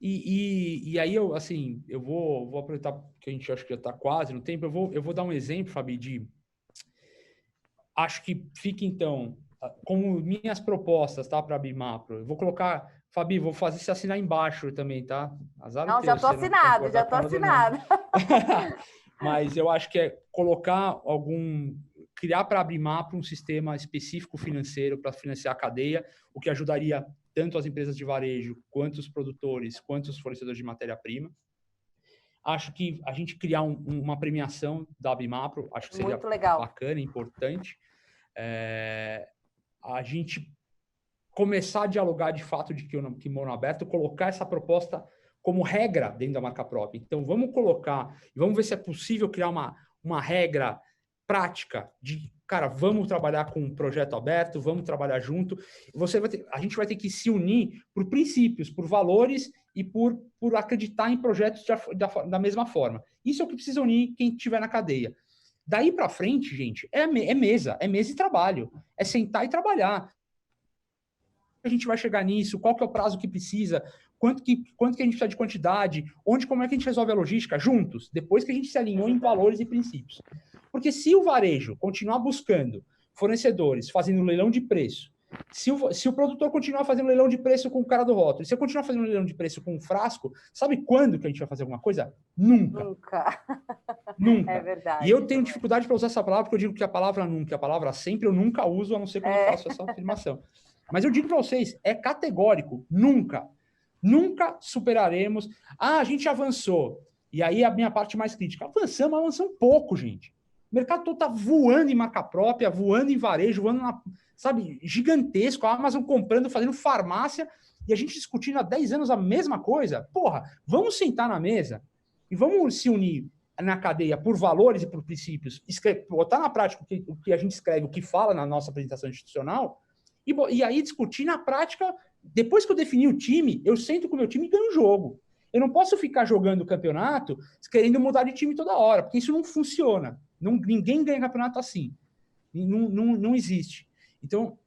[SPEAKER 1] E aí, eu vou aproveitar que a gente acho que já está quase no tempo, eu vou dar um exemplo, Fabi, acho que fica, então, como minhas propostas, tá, para a Bimapro. Eu vou colocar, Fabi, vou fazer você assinar embaixo também, tá? Azar não,
[SPEAKER 7] já estou assinado,
[SPEAKER 1] Mas eu acho que é colocar criar para a Bimapro um sistema específico financeiro para financiar a cadeia, o que ajudaria tanto as empresas de varejo, quanto os produtores, quanto os fornecedores de matéria-prima. Acho que a gente criar uma premiação da Bimapro, acho que seria bacana, importante. A gente começar a dialogar de fato de kimono aberto, colocar essa proposta como regra dentro da marca própria. Então, vamos colocar, vamos ver se é possível criar uma regra prática de, cara, vamos trabalhar com um projeto aberto, vamos trabalhar junto. A gente vai ter que se unir por princípios, por valores e por acreditar em projetos da mesma forma. Isso é o que precisa unir quem estiver na cadeia. Daí para frente, gente, é mesa e trabalho. É sentar e trabalhar. A gente vai chegar nisso, qual que é o prazo que precisa, quanto que a gente precisa de quantidade, como é que a gente resolve a logística juntos, depois que a gente se alinhou em valores e princípios. Porque se o varejo continuar buscando fornecedores, fazendo leilão de preço, se o produtor continuar fazendo leilão de preço com o cara do rótulo, se eu continuar fazendo leilão de preço com o frasco, sabe quando que a gente vai fazer alguma coisa? Nunca.
[SPEAKER 7] É verdade.
[SPEAKER 1] E eu tenho dificuldade para usar essa palavra, porque eu digo que a palavra nunca, a palavra sempre, eu nunca uso, a não ser quando eu faço essa afirmação. Mas eu digo para vocês, é categórico, nunca superaremos. A gente avançou. E aí a minha parte mais crítica, avançamos um pouco, gente. O mercado todo está voando em marca própria, voando em varejo, voando gigantesco, a Amazon comprando, fazendo farmácia, e a gente discutindo há 10 anos a mesma coisa. Porra, vamos sentar na mesa e vamos se unir na cadeia por valores e por princípios, botar na prática o que a gente escreve, o que fala na nossa apresentação institucional, e aí discutir na prática. Depois que eu defini o time, eu sento com o meu time e ganho o jogo. Eu não posso ficar jogando o campeonato querendo mudar de time toda hora, porque isso não funciona. Ninguém ganha campeonato assim. Não existe. Então,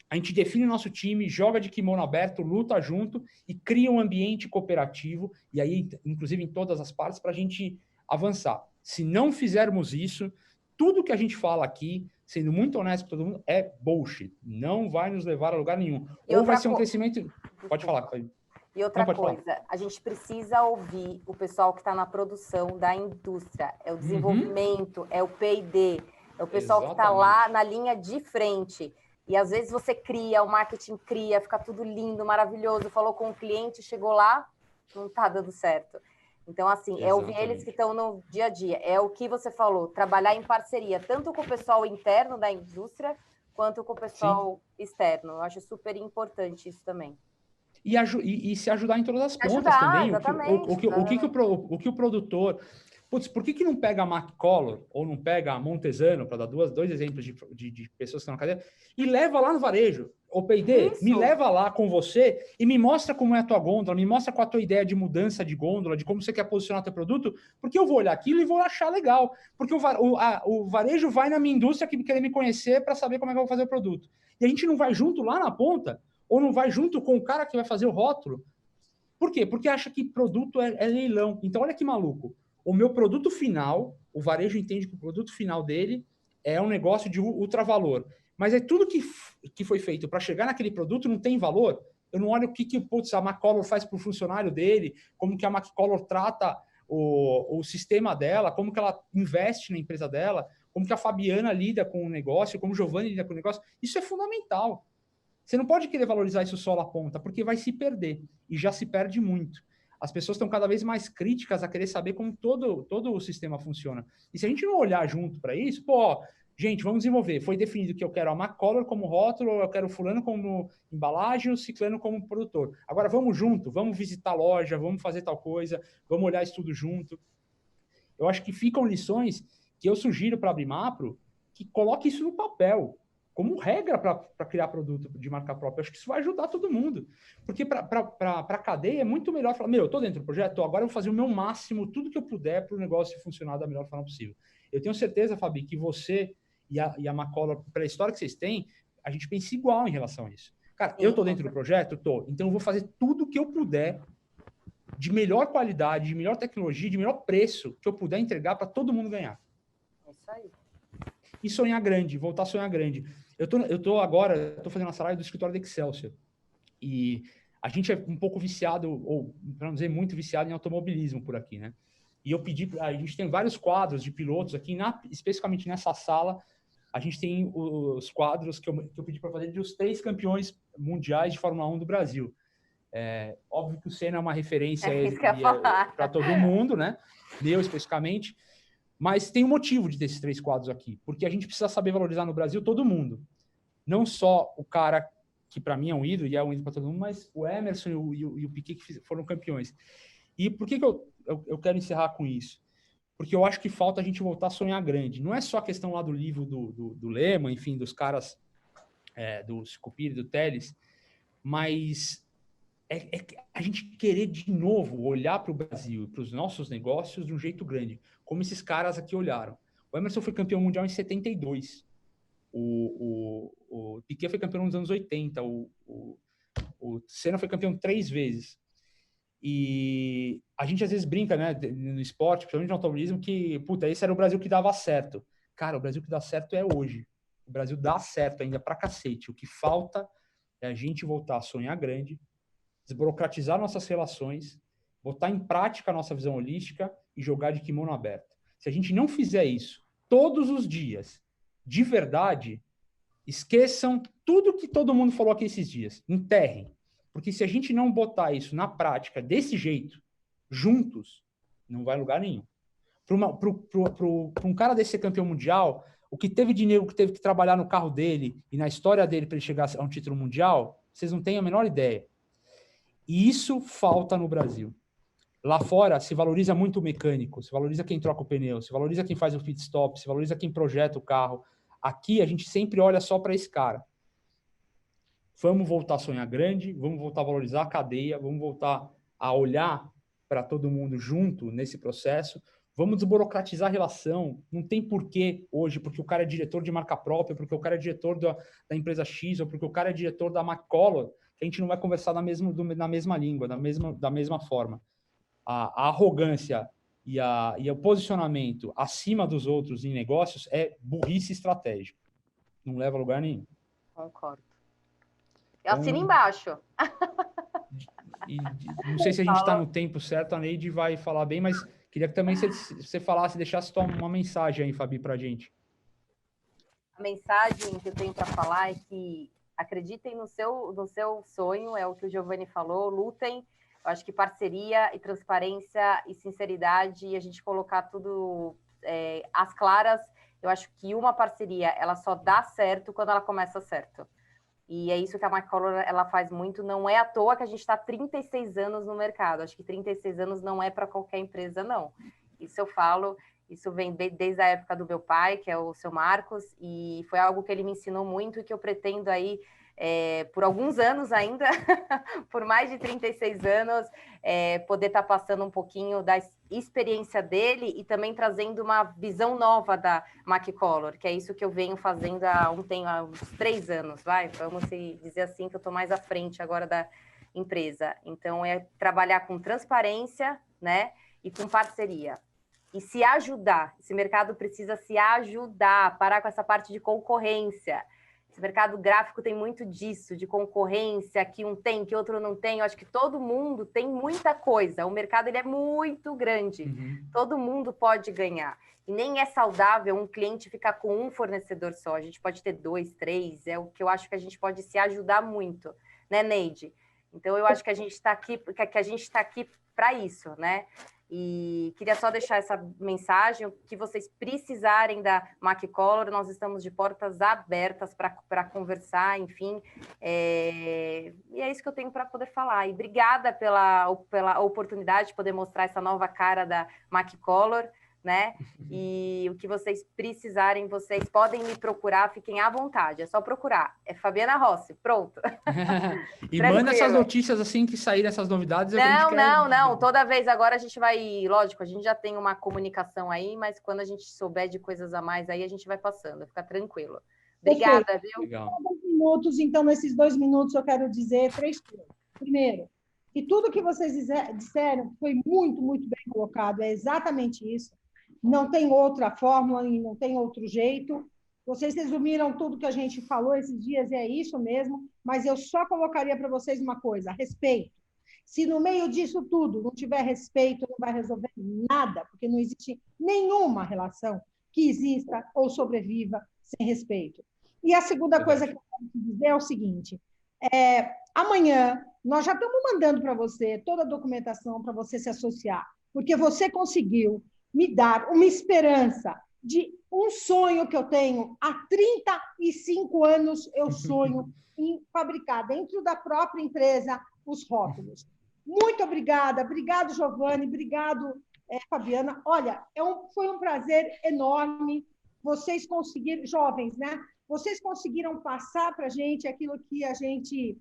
[SPEAKER 1] a gente define o nosso time, joga de kimono aberto, luta junto e cria um ambiente cooperativo, e aí, inclusive, em todas as partes, para a gente avançar. Se não fizermos isso, tudo que a gente fala aqui, sendo muito honesto com todo mundo, é bullshit. Não vai nos levar a lugar nenhum. Ou vai ser um crescimento... Pode falar, Caio.
[SPEAKER 7] E outra coisa, a gente precisa ouvir o pessoal que está na produção da indústria. É o desenvolvimento, é o P&D, é o pessoal que está lá na linha de frente. E às vezes você cria, o marketing cria, fica tudo lindo, maravilhoso, falou com o cliente, chegou lá, não está dando certo. Então, assim, é ouvir eles que estão no dia a dia. É o que você falou, trabalhar em parceria, tanto com o pessoal interno da indústria, quanto com o pessoal externo. Eu acho super importante isso também.
[SPEAKER 1] E se ajudar em todas as pontas também. O que o produtor... Putz, por que não pega a McCollar ou não pega a Montesano, para dar dois exemplos de pessoas que estão na cadeia, e leva lá no varejo? O P&D, me leva lá com você e me mostra como é a tua gôndola, me mostra qual a tua ideia de mudança de gôndola, de como você quer posicionar teu produto, porque eu vou olhar aquilo e vou achar legal. Porque o varejo vai na minha indústria querer me conhecer para saber como é que eu vou fazer o produto. E a gente não vai junto lá na ponta, ou não vai junto com o cara que vai fazer o rótulo. Por quê? Porque acha que produto é leilão. Então, olha que maluco. O meu produto final, o varejo entende que o produto final dele é um negócio de ultravalor. Mas é tudo que foi feito para chegar naquele produto não tem valor. Eu não olho o que a McCollar faz para o funcionário dele, como que a McCollar trata o sistema dela, como que ela investe na empresa dela, como que a Fabiana lida com o negócio, como o Giovanni lida com o negócio. Isso é fundamental. Você não pode querer valorizar isso só na ponta, porque vai se perder, e já se perde muito. As pessoas estão cada vez mais críticas a querer saber como todo o sistema funciona. E se a gente não olhar junto para isso, pô, gente, vamos desenvolver. Foi definido que eu quero a Macolor como rótulo, eu quero o fulano como embalagem, o ciclano como produtor. Agora vamos junto, vamos visitar a loja, vamos fazer tal coisa, vamos olhar isso tudo junto. Eu acho que ficam lições que eu sugiro para a Abrimapro que coloque isso no papel, como regra para criar produto de marca própria. Eu acho que isso vai ajudar todo mundo. Porque para a cadeia é muito melhor falar, eu estou dentro do projeto, agora eu vou fazer o meu máximo, tudo que eu puder para o negócio funcionar da melhor forma possível. Eu tenho certeza, Fabi, que você e a Macolor, pela história que vocês têm, a gente pensa igual em relação a isso. Cara, eu estou dentro do projeto? Estou. Então eu vou fazer tudo que eu puder de melhor qualidade, de melhor tecnologia, de melhor preço que eu puder entregar para todo mundo ganhar.
[SPEAKER 7] É isso aí.
[SPEAKER 1] E sonhar grande, voltar a sonhar grande. Eu tô agora fazendo a salário do escritório da Excelsior. E a gente é um pouco viciado, ou para não dizer muito viciado em automobilismo por aqui, né? E eu pedi, a gente tem vários quadros de pilotos aqui, especificamente nessa sala, a gente tem os quadros que eu pedi para fazer dos 3 campeões mundiais de Fórmula 1 do Brasil. Óbvio que o Senna é uma referência para todo mundo, né? Eu especificamente. Mas tem um motivo de ter esses 3 quadros aqui, porque a gente precisa saber valorizar no Brasil todo mundo. Não só o cara que para mim é um ídolo, e é um ídolo para todo mundo, mas o Emerson e o Piquet que foram campeões. E por que eu quero encerrar com isso? Porque eu acho que falta a gente voltar a sonhar grande. Não é só a questão lá do livro do Lema, enfim, dos caras do Sicupira e do Teles, mas a gente querer de novo olhar para o Brasil e para os nossos negócios de um jeito grande, como esses caras aqui olharam. O Emerson foi campeão mundial em 72. O Piquet foi campeão nos anos 80. O Senna foi campeão 3 vezes. E a gente às vezes brinca, né, no esporte, principalmente no automobilismo, que, esse era o Brasil que dava certo. Cara, o Brasil que dá certo é hoje. O Brasil dá certo ainda pra cacete. O que falta é a gente voltar a sonhar grande, desburocratizar nossas relações, botar em prática a nossa visão holística e jogar de kimono aberto. Se a gente não fizer isso todos os dias, de verdade, esqueçam tudo que todo mundo falou aqui esses dias. Enterrem. Porque se a gente não botar isso na prática desse jeito, juntos, não vai a lugar nenhum. Para um cara desse ser campeão mundial, o que teve de nego que teve que trabalhar no carro dele e na história dele para ele chegar a um título mundial, vocês não têm a menor ideia. E isso falta no Brasil. Lá fora se valoriza muito o mecânico, se valoriza quem troca o pneu, se valoriza quem faz o pit stop, se valoriza quem projeta o carro. Aqui a gente sempre olha só para esse cara. Vamos voltar a sonhar grande, vamos voltar a valorizar a cadeia, vamos voltar a olhar para todo mundo junto nesse processo, vamos desburocratizar a relação. Não tem porquê hoje, porque o cara é diretor de marca própria, porque o cara é diretor da empresa X, ou porque o cara é diretor da Macolor, que a gente não vai conversar na mesma língua, da mesma forma. A arrogância e o posicionamento acima dos outros em negócios é burrice estratégica. Não leva a lugar nenhum.
[SPEAKER 7] Concordo. Eu assino embaixo.
[SPEAKER 1] Não sei se a gente está no tempo certo, a Neide vai falar bem, mas queria que também você falasse, deixasse uma mensagem aí, Fabi, para a gente.
[SPEAKER 7] A mensagem que eu tenho para falar é que acreditem no seu sonho, é o que o Giovanni falou, lutem. Eu acho que parceria e transparência e sinceridade e a gente colocar tudo às claras, eu acho que uma parceria, ela só dá certo quando ela começa certo. E é isso que a Macolor, ela faz muito. Não é à toa que a gente está 36 anos no mercado. Acho que 36 anos não é para qualquer empresa, não. Isso eu falo, isso vem desde a época do meu pai, que é o seu Marcos, e foi algo que ele me ensinou muito e que eu pretendo aí, por alguns anos ainda, por mais de 36 anos, poder estar passando um pouquinho da experiência dele e também trazendo uma visão nova da Macolor, que é isso que eu venho fazendo há uns 3 anos, vamos dizer assim, que eu estou mais à frente agora da empresa. Então, é trabalhar com transparência, né, e com parceria. E se ajudar, esse mercado precisa se ajudar, parar com essa parte de concorrência. Esse mercado gráfico tem muito disso, de concorrência, que um tem, que outro não tem. Eu acho que todo mundo tem muita coisa. O mercado ele é muito grande. Todo mundo pode ganhar. E nem é saudável um cliente ficar com um fornecedor só. A gente pode ter 2, 3. É o que eu acho que a gente pode se ajudar muito, né, Neide? Então, eu acho que a gente está aqui para isso, né? E queria só deixar essa mensagem, o que vocês precisarem da Maquicolor, nós estamos de portas abertas para conversar, enfim. E é isso que eu tenho para poder falar. E obrigada pela oportunidade de poder mostrar essa nova cara da Maquicolor, né? E o que vocês precisarem, vocês podem me procurar, fiquem à vontade, é só procurar. É Fabiana Rossi, pronto.
[SPEAKER 1] E manda essas notícias assim que saírem essas novidades.
[SPEAKER 7] Não. Toda vez agora a gente vai, lógico, a gente já tem uma comunicação aí, mas quando a gente souber de coisas a mais aí, a gente vai passando, fica tranquilo. Obrigada, viu?
[SPEAKER 1] Legal.
[SPEAKER 8] 2 minutos, então, nesses 2 minutos eu quero dizer 3 coisas. Primeiro, que tudo que vocês disseram foi muito, muito bem colocado, é exatamente isso. Não tem outra fórmula e não tem outro jeito. Vocês resumiram tudo que a gente falou esses dias e é isso mesmo, mas eu só colocaria para vocês uma coisa, respeito. Se no meio disso tudo não tiver respeito, não vai resolver nada, porque não existe nenhuma relação que exista ou sobreviva sem respeito. E a segunda coisa que eu quero te dizer é o seguinte, amanhã nós já estamos mandando para você toda a documentação para você se associar, porque você conseguiu me dar uma esperança de um sonho que eu tenho há 35 anos, eu sonho em fabricar dentro da própria empresa os rótulos. Muito obrigada, obrigado, Giovanni, obrigado, Fabiana. Olha, foi um prazer enorme. Vocês conseguiram, jovens, né? Vocês conseguiram passar para a gente aquilo que a gente,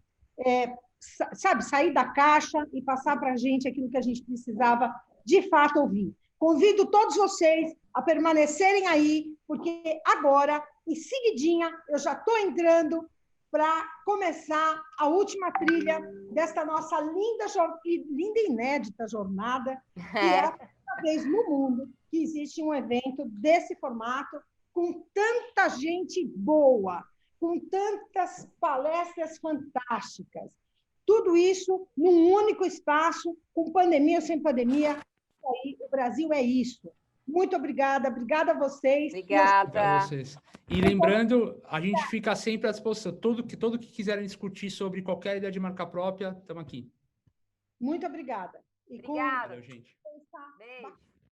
[SPEAKER 8] sair da caixa e passar para a gente aquilo que a gente precisava de fato ouvir. Convido todos vocês a permanecerem aí, porque agora, em seguidinha, eu já estou entrando para começar a última trilha desta nossa linda e inédita jornada, que é a primeira vez no mundo que existe um evento desse formato, com tanta gente boa, com tantas palestras fantásticas. Tudo isso num único espaço, com pandemia ou sem pandemia. Aí, o Brasil é isso. Muito obrigada a vocês.
[SPEAKER 7] Obrigada.
[SPEAKER 1] A vocês. E lembrando, a gente fica sempre à disposição. Todo que quiserem discutir sobre qualquer ideia de marca própria, estamos aqui.
[SPEAKER 8] Muito obrigada.
[SPEAKER 7] Obrigada.
[SPEAKER 1] Valeu, gente.
[SPEAKER 7] Beijo.